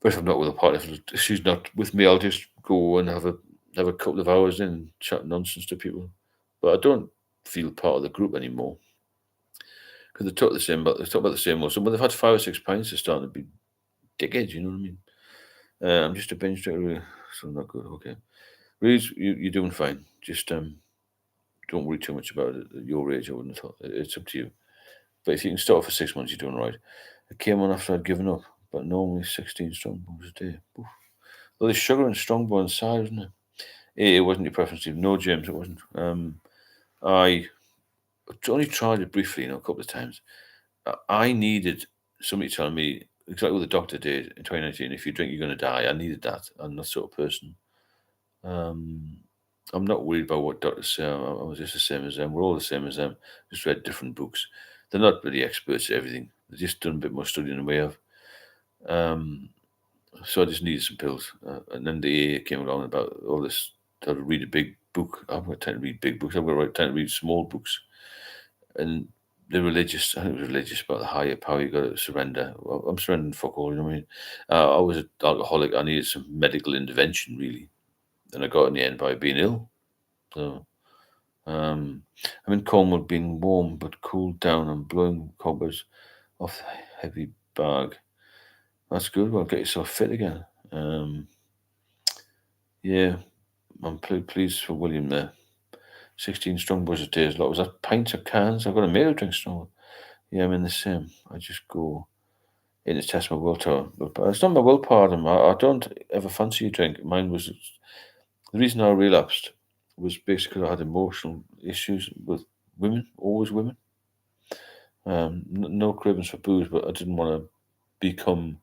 But if I'm not with a partner, if she's not with me, I'll just go and have a couple of hours in and chat nonsense to people. But I don't feel part of the group anymore. Because they talk about the same. So when they've had 5 or 6 pints, they're starting to be dickheads, you know what I mean? I'm just a binge drinker, so not good. Okay. Reece, you're doing fine. Just don't worry too much about it. At your age, I wouldn't have thought. It's up to you. But if you can start for 6 months, you're doing right. I came on after I'd given up, but normally 16 strongbows a day. Oof. Well, there's sugar and strongbow inside, isn't it? It wasn't your preference, Steve. No, James, it wasn't. I only tried it briefly, a couple of times. I needed somebody telling me exactly what the doctor did in 2019. If you drink, you're going to die. I needed that. I'm that sort of person. I'm not worried about what doctors say. I was just the same as them. We're all the same as them. Just read different books. They're not really experts at everything. They've just done a bit more studying than we have. So I just needed some pills. And then the AA came along about all this. How to read a big book. I'm going to tend to read big books. I'm going to tend to read small books. And the religious, I think it was religious about the higher power. You got to surrender. Well, I'm surrendering fuck all. You know what I mean? I was an alcoholic. I needed some medical intervention, really. And I got in the end by being ill. So I'm in Cornwall, being warm but cooled down and blowing cobwebs off the heavy bag. That's good. Well, get yourself fit again. Yeah, I'm pleased for William there. 16 strongbows a day is a lot. Was that pints or cans? I've got a male drink strong. Yeah, I'm in the same. I just go in to test my willpower. But it's not my willpower. I don't ever fancy a drink. Mine was the reason I relapsed was basically I had emotional issues with women, always women. No cravings for booze, but I didn't want to become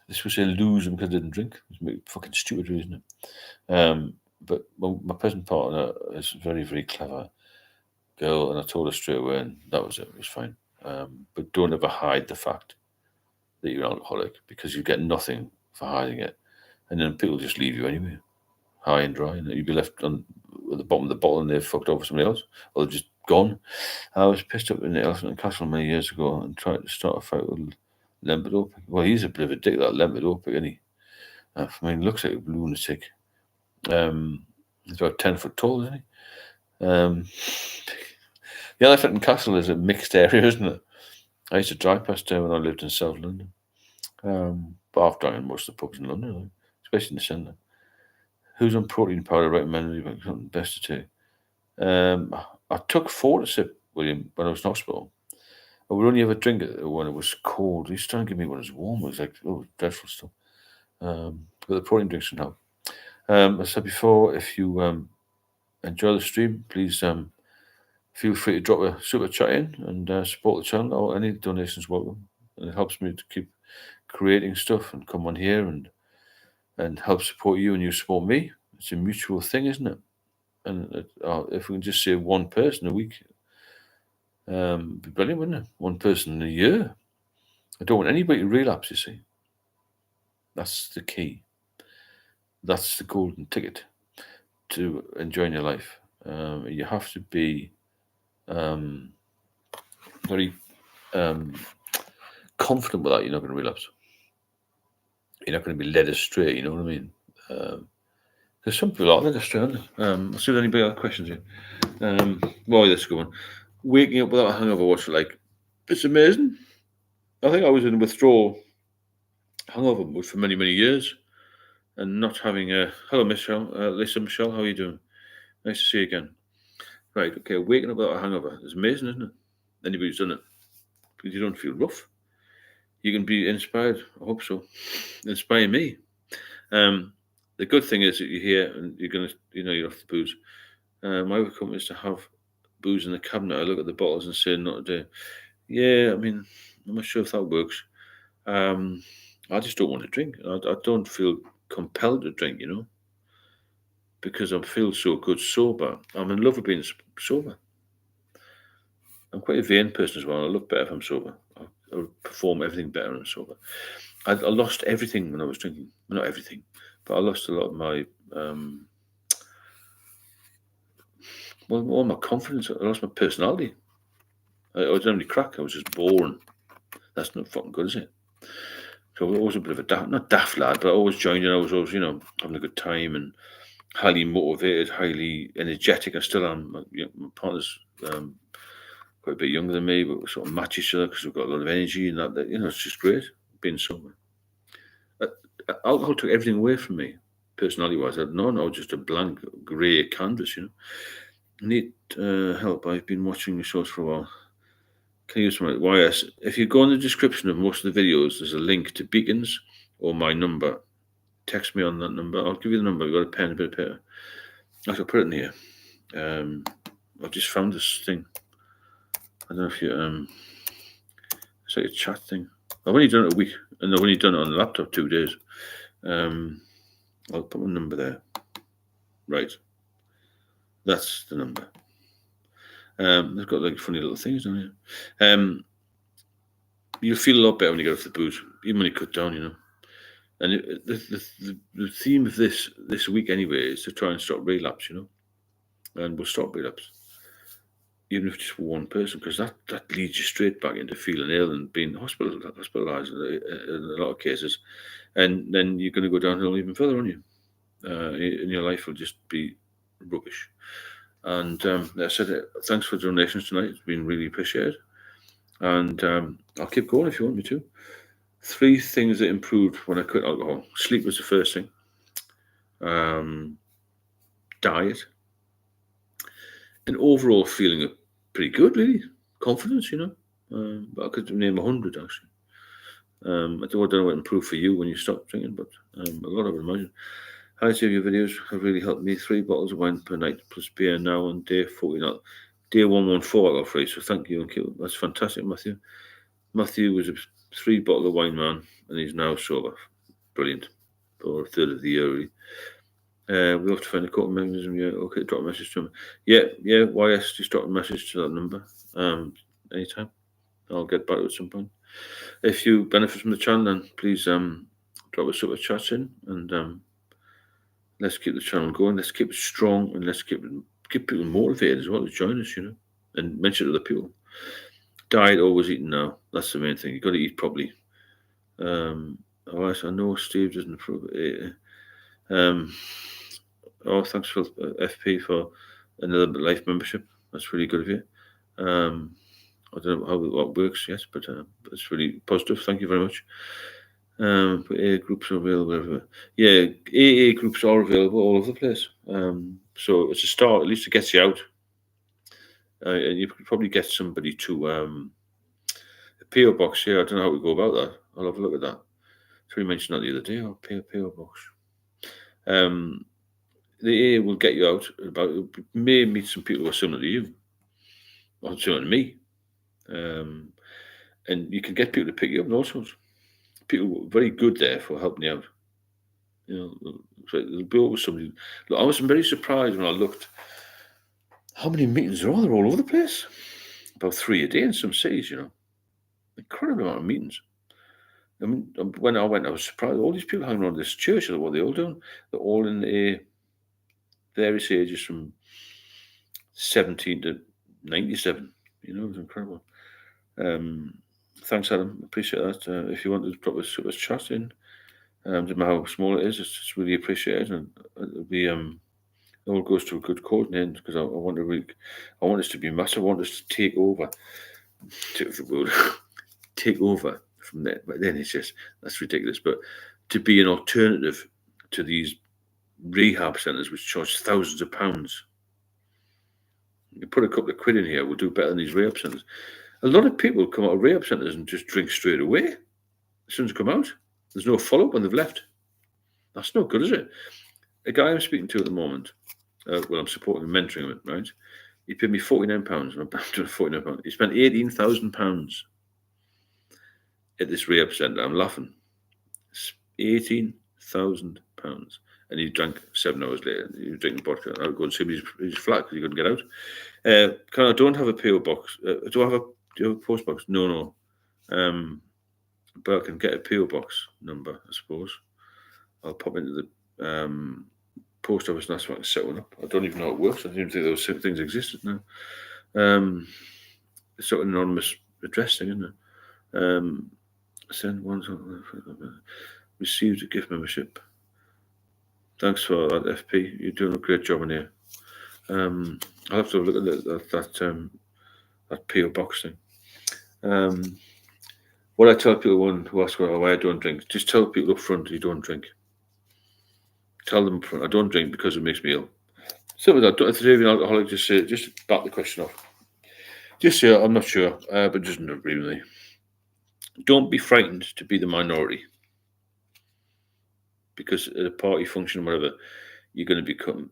This was a loser because I didn't drink. It was a fucking stupid reason. But my present partner is a very, very clever girl, and I told her straight away, and that was it. It was fine. But don't ever hide the fact that you're an alcoholic, because you get nothing for hiding it, and then people just leave you anyway, high and dry, and you'd be left on at the bottom of the bottle, and they've fucked over somebody else, or they're just gone. I was pissed up in the Elephant and Castle many years ago and tried to start a fight with Lembedopic. Well, he's a bit of a dick, that Lembedopic, isn't he? I mean, he looks like a lunatic. He's about 10 foot tall, isn't he? The Elephant and Castle is a mixed area, isn't it? I used to drive past there when I lived in South London. But I've done in most of the pubs in London, especially in the centre. Who's on protein powder recommended something best to take? I took Fortisip, William, when I was in hospital. I would only ever drink it when it was cold. He used to try and give me when it was warm. It was like, oh, dreadful stuff. But the protein drinks can help. I said before, if you enjoy the stream, please feel free to drop a super chat in and support the channel. Or any donations welcome. And it helps me to keep creating stuff and come on here and help support you and you support me. It's a mutual thing, isn't it? And if we can just say one person a week, it'd be brilliant, wouldn't it? One person in a year. I don't want anybody to relapse, you see. That's the key. That's the golden ticket to enjoying your life. You have to be very confident with that. You're not going to relapse. You're not going to be led astray, you know what I mean? Because some people are led astray, aren't they? I'll see if anybody else questions here. Well, let's go on. Waking up without a hangover, what's it like? It's amazing. I think I was in withdrawal hangover mode for many, many years, and not having a hello, Michelle, Lisa, Michelle, how are you doing? Nice to see you again. Right, okay, waking up without a hangover is amazing, isn't it? Anybody who's done it, because you don't feel rough. You can be inspired. I hope so. Inspire me. The good thing is that you're here and you're gonna, you're off the booze. My outcome is to have booze in the cabinet. I look at the bottles and say, not today. Yeah, I mean, I'm not sure if that works. I just don't want to drink. I don't feel compelled to drink, because I feel so good sober. I'm in love with being sober. I'm quite a vain person as well. I look better if I'm sober. I perform everything better when I'm sober. I lost everything when I was drinking. Well, not everything, but I lost a lot of my, all my confidence. I lost my personality. I didn't really crack. I was just boring. That's not fucking good, is it? So I was always a bit of a not daft lad, but I always joined in. I was always, having a good time and highly motivated, highly energetic. I still am. My partner's quite a bit younger than me, but we sort of match each other because we've got a lot of energy and that. It's just great being sober. Alcohol took everything away from me, personality-wise. I was just a blank grey canvas. Need help. I've been watching the shows for a while. Can you use my YS? If you go in the description of most of the videos, there's a link to Beacons or my number. Text me on that number. I'll give you the number. I've got a pen, a bit of paper. I shall put it in here. I've just found this thing. I don't know if you it's like a chat thing. I've only done it a week, and I've only done it on the laptop 2 days. I'll put my number there. Right. That's the number. They've got like funny little things on here. You'll feel a lot better when you get off the booze, even when you cut down, And the theme of this week anyway is to try and stop relapse, and we'll stop relapse, even if it's just for one person, because that leads you straight back into feeling ill and being hospitalized in a lot of cases, and then you're going to go downhill even further, aren't you? And your life will just be rubbish. And I said, thanks for the donations tonight. It's been really appreciated. And I'll keep going if you want me to. 3 things that improved when I quit alcohol. Sleep was the first thing. Diet. And overall feeling pretty good, really. Confidence, But I could name 100, actually. I don't know what improved for you when you stopped drinking, but a lot, I would imagine. Hi, to your videos have really helped me. 3 bottles of wine per night plus beer now on day 49. Day 114 I got free, so thank you. That's fantastic, Matthew. Matthew was a 3-bottle of wine man, and he's now sober. Brilliant. For a third of the year, really. We have to find a coping mechanism. Yeah, okay, drop a message to him. Yeah, YS, just drop a message to that number. Anytime. I'll get back to it at some point. If you benefit from the channel, then please drop a super chat in, and let's keep the channel going. Let's keep it strong, and let's keep people motivated as well to join us, and mention to other people. Diet, always eating now. That's the main thing. You've got to eat properly. I know Steve doesn't approve it. Thanks for FP for another life membership. That's really good of you. I don't know how that works yet, but it's really positive. Thank you very much. AA groups are available everywhere. Yeah, AA groups are available all over the place. So it's a start. At least it gets you out. And you could probably get somebody to a PO box here. I don't know how we go about that. I'll have a look at that. Somebody mentioned that the other day. PO box. The AA will get you out. May meet some people who are similar to you, or similar to me. And you can get people to pick you up and all sorts. People were very good there for helping you out. So there'll be always somebody. Look, I was very surprised when I looked how many meetings there are. They're all over the place. About 3 a day in some cities, Incredible amount of meetings. I mean, when I went, I was surprised. All these people hanging around this church, what are they all doing? They're all in various ages from 17 to 97. It was incredible. Thanks, Adam. Appreciate that. If you want to drop a super chat in, no matter how small it is, it's really appreciated, and it'll be it all goes to a good cause in the end, because I want this to be massive. I want us to take over. Take over from there. But then that's ridiculous. But to be an alternative to these rehab centres which charge thousands of pounds. You put a couple of quid in here, we'll do better than these rehab centres. A lot of people come out of rehab centres and just drink straight away as soon as they come out. There's no follow-up when they've left. That's no good, is it? A guy I'm speaking to at the moment, I'm supporting and mentoring him, right? He paid me £49, and I'm back to £49. He spent £18,000 at this rehab centre. I'm laughing. £18,000. And he drank 7 hours later. He was drinking vodka. I would go and see him. He's flat because he couldn't get out. I don't have a PO box. Do you have a post box? No. But I can get a PO box number, I suppose. I'll pop into the post office and ask if I can set one up. I don't even know how it works. I didn't even think those things existed now. It's sort of an anonymous address thing, isn't it? Send one. Received a gift membership. Thanks for that, FP. You're doing a great job in here. I'll have to look at that PO box thing. What I tell people who ask why I don't drink, just tell people up front you don't drink. Tell them up front, I don't drink because it makes me ill. So with that, if there's an alcoholic, just back the question off. Just say, I'm not sure, but it doesn't agree with me. Don't be frightened to be the minority. Because at a party function or whatever, you're going to become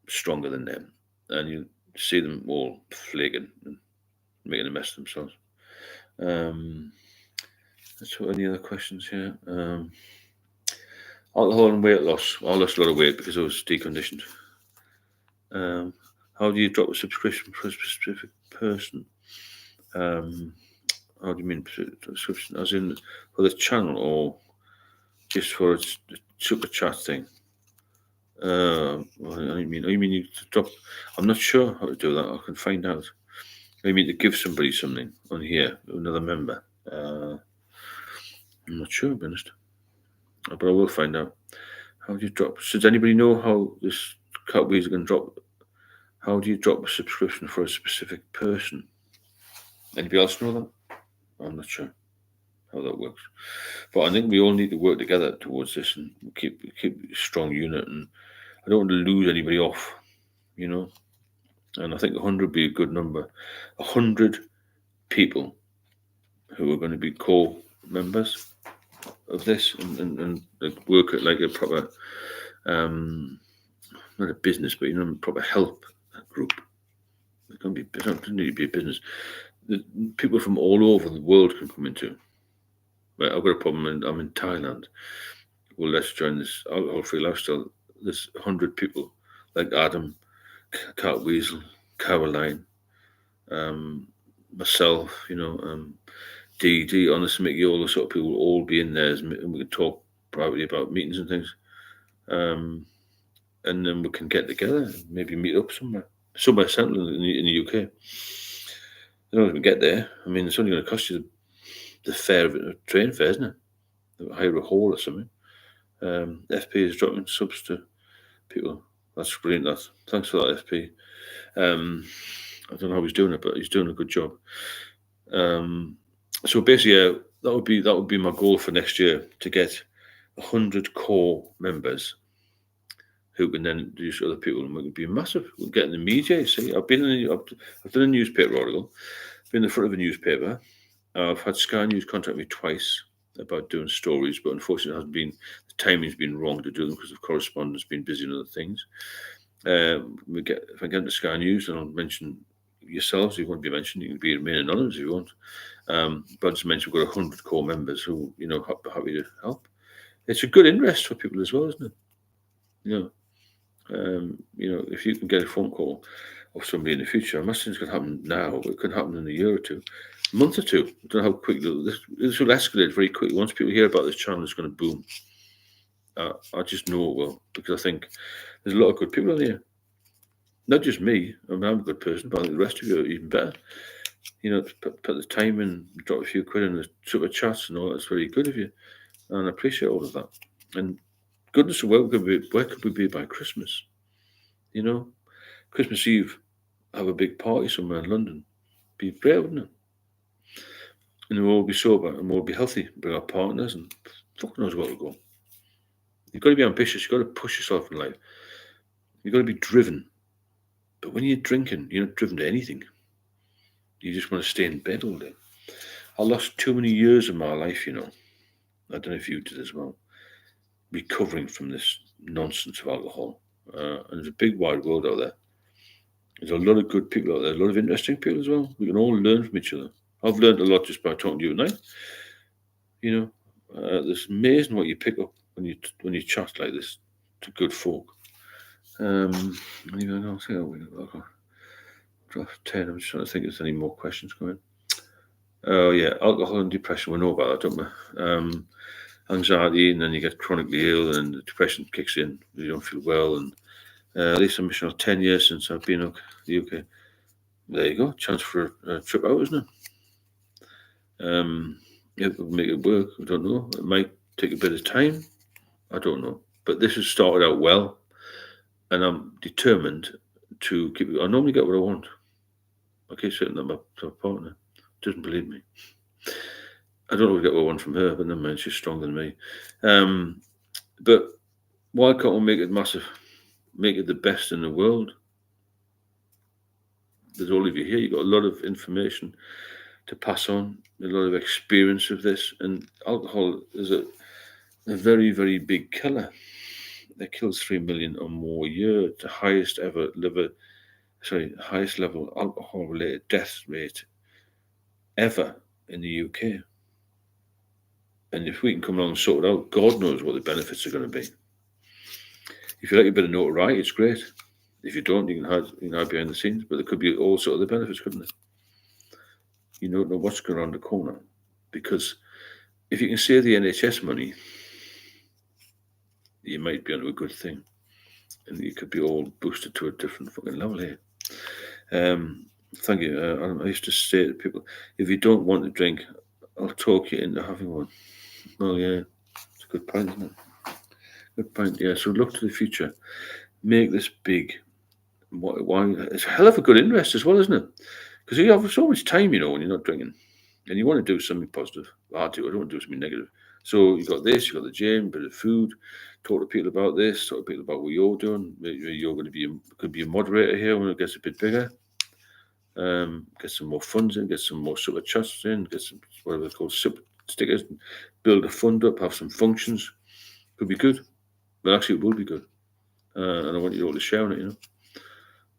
stronger than them. And you see them all flaking and making a mess of themselves. So any other questions here? Alcohol and weight loss. I lost a lot of weight because I was deconditioned. How do you drop a subscription for a specific person? How do you mean subscription? As in for the channel or just for a super chat thing? I mean you drop. I'm not sure how to do that. I can find out. I mean to give somebody something on here, another member. I'm not sure, to be honest. But I will find out. How do you drop? Does anybody know how this Cowboys are going to drop? How do you drop a subscription for a specific person? Anybody else know that? I'm not sure how that works. But I think we all need to work together towards this and keep a strong unit. And I don't want to lose anybody off, And I think 100 would be a good number. 100 people who are going to be core members of this and work at like a proper, not a business, but proper help group. It doesn't need to be a business. the people from all over the world can come into. Right, I've got a problem, and I'm in Thailand. Well, let's join this alcohol-free lifestyle. There's 100 people like Adam, Cat Weasel, Caroline, myself, Dee Dee, honest Mickey, all the sort of people will all be in there, and we can talk privately about meetings and things. And then we can get together and maybe meet up somewhere central in the UK. You know, we can get there. I mean, it's only going to cost you the fare of a train fare, isn't it? Hire a hall or something. FP is dropping subs to people. That's brilliant. Thanks for that, FP. I don't know how he's doing it, but he's doing a good job. So basically, that would be my goal for next year, to get 100 core members who can then introduce other people, and it would be massive. We'll get in the media. You see, I've done a newspaper article, been in the front of a newspaper. I've had Sky News contact me twice about doing stories, but unfortunately, the timing's been wrong to do them because of correspondence, been busy on other things. If I get into Sky News, and I'll mention yourselves. If you want to be mentioned, you can remain anonymous if you want. But just mention we've got 100 core members who, happy to help. It's a good interest for people as well, isn't it? If you can get a phone call of somebody in the future, I'm not saying it's going to happen now, but it could happen in a year or two, a month or two. I don't know how quickly this will escalate very quickly. Once people hear about this channel, it's going to boom. I just know it will, because I think there's a lot of good people out there. Not just me. I mean, I'm a good person, but I think the rest of you are even better. Put the time in, drop a few quid in the super chats and all. That's very good of you, and I appreciate all of that. And goodness, where could we be by Christmas? Christmas Eve, have a big party somewhere in London. Be great, wouldn't it? And we'll all be sober and we'll be healthy. Bring our partners, and fuck knows where we'll go. You've got to be ambitious. You've got to push yourself in life. You've got to be driven. But when you're drinking, you're not driven to anything. You just want to stay in bed all day. I lost too many years of my life, I don't know if you did as well, recovering from this nonsense of alcohol. And there's a big wide world out there. There's a lot of good people out there, a lot of interesting people as well. We can all learn from each other. I've learned a lot just by talking to you tonight. It's amazing what you pick up when you chat like this to good folk. Anything else here? Draft 10. I'm just trying to think if there's any more questions coming. Oh yeah, alcohol and depression. We know about that, don't we? Anxiety, and then you get chronically ill, and the depression kicks in. You don't feel well, and at least I'm 10 years since I've been to the UK. There you go, chance for a trip out, isn't it? It will make it work. I don't know. It might take a bit of time. I don't know. But this has started out well, and I'm determined to keep it. I normally get what I want. I keep saying that my partner doesn't believe me. I don't always get what I want from her, but never mind, she's stronger than me. But why can't we make it massive? Make it the best in the world? There's all of you here. You've got a lot of information to pass on, a lot of experience of this. And alcohol is a very, very big killer. It kills 3 million or more a year. It's the highest level alcohol-related death rate ever in the UK. And if we can come along and sort it out, God knows what the benefits are going to be. If you like a bit of notoriety, it's great. If you don't, you can hide behind the scenes. But there could be all sorts of benefits, couldn't there? You don't know what's going around the corner. Because if you can save the NHS money, you might be onto a good thing. And you could be all boosted to a different fucking level here. Thank you. I used to say to people, if you don't want to drink, I'll talk you into having one. Well, yeah, it's a good point, isn't it? Good point, yeah. So look to the future. Make this big. Why? It's a hell of a good interest as well, isn't it? Because you have so much time, when you're not drinking. And you want to do something positive. I don't want to do something negative. So you've got this, you've got the gym, a bit of food. Talk to people about this. Talk to people about what you're doing. Maybe you're going to could be a moderator here when it gets a bit bigger. Get some more funds in, get some more super chats in, get some whatever it's called, super stickers, build a fund up, have some functions. Could be good. But actually, it will be good. And I want you all to share on it,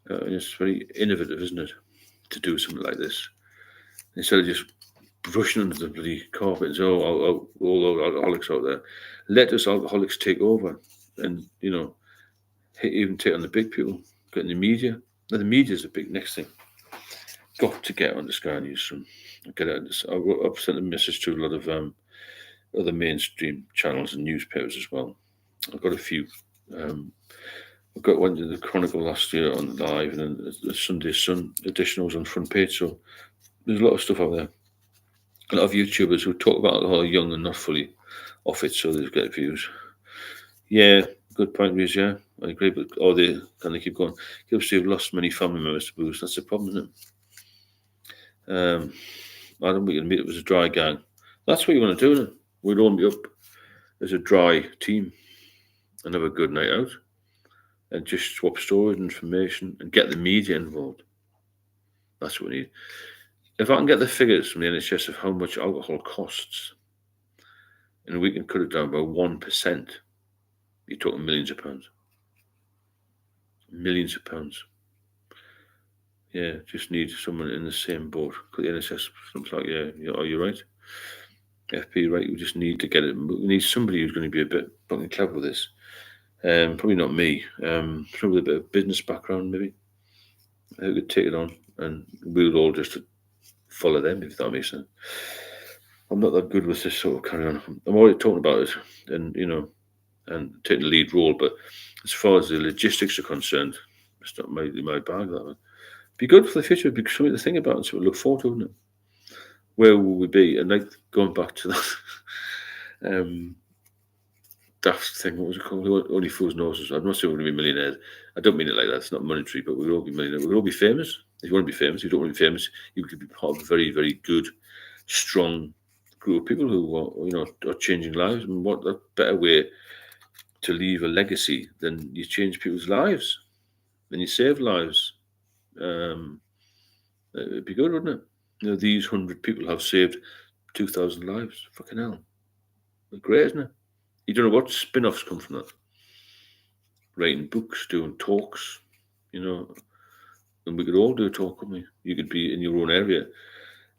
it's very innovative, isn't it, to do something like this. instead of just brushing under the bloody carpet and say, oh, all alcoholics out there. Let us alcoholics take over and, even take on the big people, get in the media. Now, the media is a big next thing. Got to get on the Sky News soon. Get out. I've sent a message to a lot of other mainstream channels and newspapers as well. I've got a few. Went to the Chronicle last year on live, and then the Sunday Sun edition was on front page. So there's a lot of stuff out there. A lot of YouTubers who talk about alcohol are young and not fully off it, so they get views. Yeah, good point, Reece. Yeah, I agree. But they kind of keep going. Obviously, have lost many family members to booze. That's the problem, isn't it? Adam, we can meet up as a dry gang. That's what you want to do, isn't it? We'd all be up as a dry team and have a good night out and just swap stories and information and get the media involved. That's what we need. If I can get the figures from the NHS of how much alcohol costs, and we can cut it down by 1%, you're talking millions of pounds. Millions of pounds. Yeah, just need someone in the same boat. The NHS, something like, are you right? FP, right? We just need to get it. We need somebody who's going to be a bit fucking clever with this. Probably not me. Somebody with a bit of business background, maybe. Who could take it on, and we would all just follow them, if that makes sense. I'm not that good with this sort of carry on. I'm already talking about it, and and taking the lead role. But as far as the logistics are concerned, it's not my bag. That would be good for the future. It'd be something to think about and something to look forward to, wouldn't it? Where will we be? And like going back to that daft thing, what was it called? Only fools know. I'm not saying we're going to be millionaires. I don't mean it like that. It's not monetary, but we'll all be millionaires. We'll all be famous. If you want to be famous, if you don't want to be famous, you could be part of a very, very good, strong group of people who are changing lives. And what a better way to leave a legacy than you change people's lives, and you save lives. It'd be good, wouldn't it? These 100 people have saved 2,000 lives. Fucking hell. Great, isn't it? You don't know what spin-offs come from that. Writing books, doing talks, and we could all do a talk, couldn't we? You could be in your own area,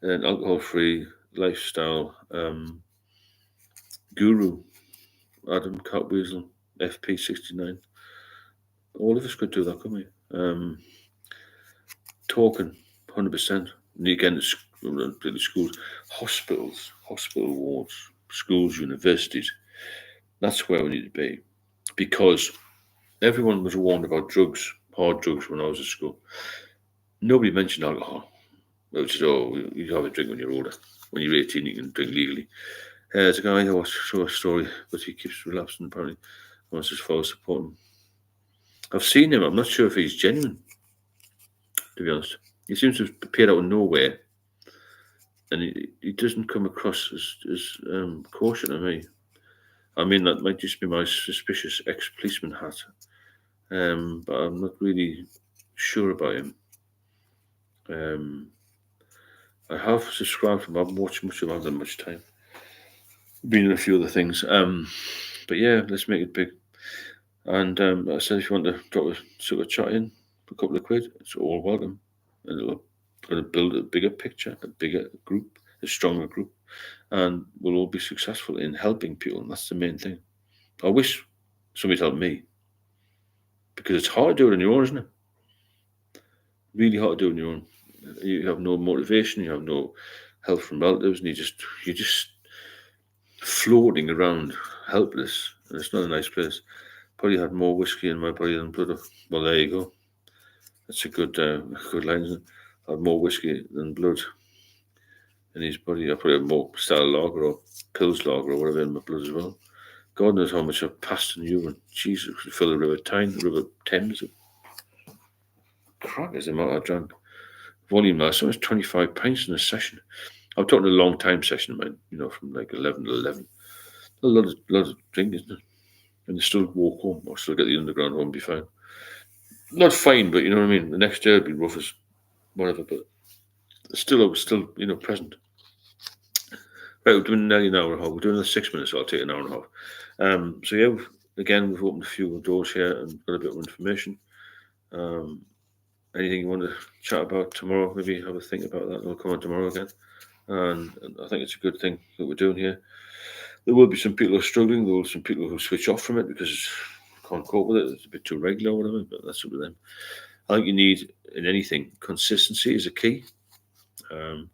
an alcohol-free lifestyle guru, Adam Cartweasel, FP69. All of us could do that, couldn't we? Talking, 100%. And again, the schools, hospitals, hospital wards, schools, universities. That's where we need to be, because everyone was warned about drugs, hard drugs, when I was at school. Nobody mentioned alcohol. Which is, you have a drink when you're older. When you're 18, you can drink legally. There's a guy who saw a story, but he keeps relapsing, apparently. I wants his father support him. I've seen him. I'm not sure if he's genuine, to be honest. He seems to have appeared out of nowhere, and he doesn't come across as caution to me. I mean, that might just be my suspicious ex-policeman hat, but I'm not really sure about him. I have subscribed to him. I haven't watched much of him. I haven't had much time. Been in a few other things. But yeah, let's make it big. And I said, if you want to drop a sort of chat in for a couple of quid, it's all welcome. And it'll going to build a bigger picture, a bigger group, a stronger group, and we'll all be successful in helping people. And that's the main thing. I wish somebody'd help me, because it's hard to do it on your own, isn't it? Really hard to do it on your own. You have no motivation, you have no help from relatives, and you're just floating around helpless. And it's not a nice place. Probably had more whiskey in my body than blood. Well, there you go. That's a good line, isn't it? I had more whiskey than blood in his body. I probably had more Stella Lager or Pils Lager or whatever in my blood as well. God knows how much I've passed in urine. Jesus, I could fill the River Tyne, the River Thames. Crackers the amount I drank. Volume last time was 25 pints in a session. I'm talking a long time session, man. From like 11 to 11. A lot of drinking, isn't it? And I still walk home. I'll still get the underground home, be fine. Not fine, but you know what I mean. The next day it'd be rough as whatever, but still, I was still, present. Right, we're doing nearly an hour and a half. We're doing another 6 minutes, so I'll take an hour and a half. So yeah, we've opened a few doors here and got a bit of information. Anything you want to chat about tomorrow? Maybe have a think about that. We'll come on tomorrow again. and I think it's a good thing that we're doing here. There will be some people who are struggling. There will be some people who switch off from it because they can't cope with it. It's a bit too regular or whatever, but that's up to them. I think you need, in anything, consistency is a key. It's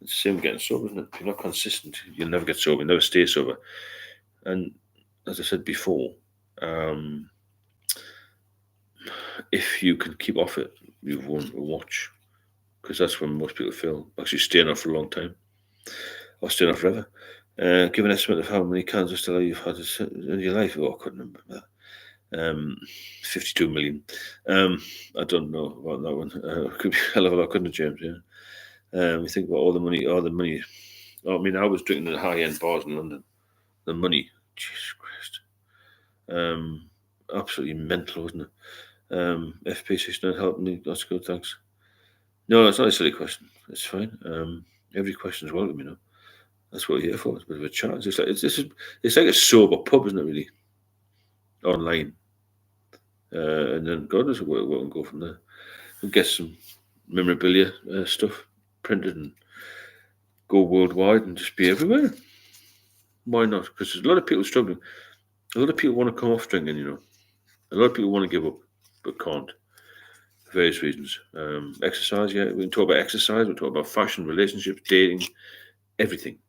the same with getting sober, isn't it? If you're not consistent, you'll never get sober, you'll never stay sober. And as I said before, if you can keep off it, you've won a watch. Because that's when most people feel actually staying off for a long time or staying off forever. Give an estimate of how many cans of Stella you've had in your life. Oh, I couldn't remember that. 52 million. I don't know about that one. It could be a hell of a lot, couldn't it, James? Yeah. You think about all the money. I mean, I was drinking at high-end bars in London. The money, Jesus Christ. Absolutely mental, wasn't it? FP69 helped me. That's good, thanks. No, it's not a silly question. It's fine. Every question is welcome, you know. That's what we're here for. It's a bit of a chat. It's like a sober pub, isn't it? Really, online. And then God knows where we can go from there. We'll get some memorabilia stuff printed and go worldwide and just be everywhere. Why not? Because there's a lot of people struggling. A lot of people want to come off drinking, you know. A lot of people want to give up, but can't. For various reasons. Exercise, yeah. We can talk about exercise. We talk about fashion, relationships, dating, everything.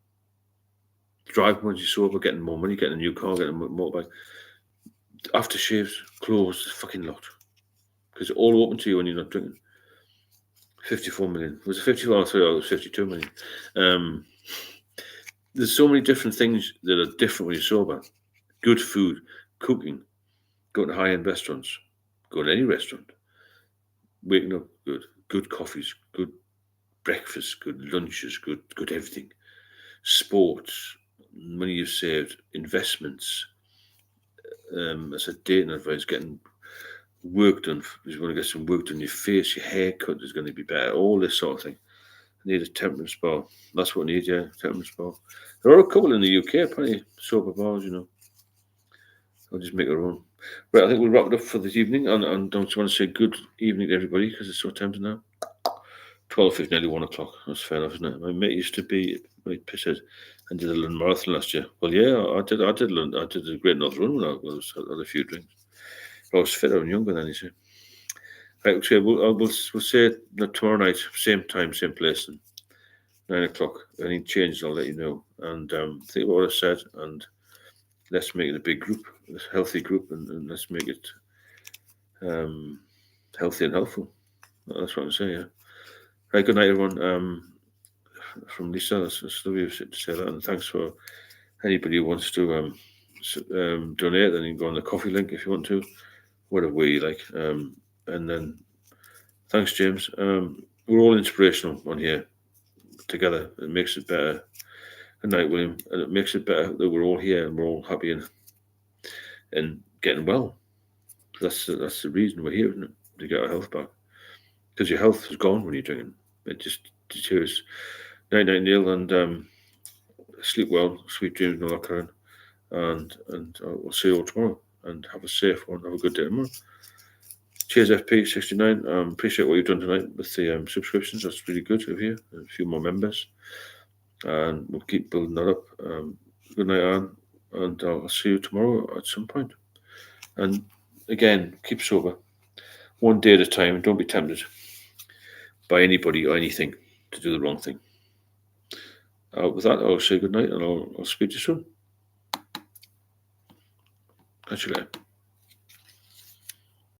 Driving once you're sober, getting more money, getting a new car, getting a motorbike. Aftershaves, clothes, fucking lot. Because it's all open to you when you're not drinking. 54 million. Was it 54? I thought it was 52 million. There's so many different things that are different when you're sober. Good food, cooking, going to high-end restaurants, going to any restaurant, waking up good coffees, good breakfasts, good lunches, good everything. Sports, money you've saved, investments. As a dating advice, getting work done. You want to get some work done. Your face, your haircut is going to be better. All this sort of thing. I need a temperance bar. That's what I need. Yeah, temperance bar. There are a couple in the UK, plenty sober bars. You know, I'll just make our own. Right, I think we'll wrap it up for this evening. And don't you want to say good evening to everybody because it's so tempting now. 12:50, nearly 1 o'clock. That's fair enough, isn't it? My mate used to be very pissed and did a London Marathon last year. Well, yeah, I did London. I did a Great North Run when I had a few drinks. But I was fitter and younger then, you see. Right, okay, we'll say that tomorrow night, same time, same place, and 9 o'clock. Any changes, I'll let you know. And think about what I said, and let's make it a big group, a healthy group, and let's make it healthy and helpful. That's what I'm saying, yeah. Right, good night, everyone. From Lisa, that's lovely of you to say that, and thanks for anybody who wants to donate. Then you can go on the coffee link if you want to, whatever way you like. And then thanks, James. We're all inspirational on here together. It makes it better. Good night, William. And it makes it better that we're all here and we're all happy and getting well. That's the reason we're here, isn't it? To get our health back. Because your health is gone when you're drinking. It just deteriorates. Night, Neil, and sleep well, sweet dreams, no luck, Karen. And we'll see you all tomorrow. And have a safe one. Have a good day tomorrow. Cheers, FP69. Appreciate what you've done tonight with the subscriptions. That's really good of you. A few more members. And we'll keep building that up. Good night, Anne. And I'll see you tomorrow at some point. And again, keep sober. One day at a time. And don't be tempted by anybody or anything to do the wrong thing. With that, I'll say good night and I'll speak to you soon. Catch you later.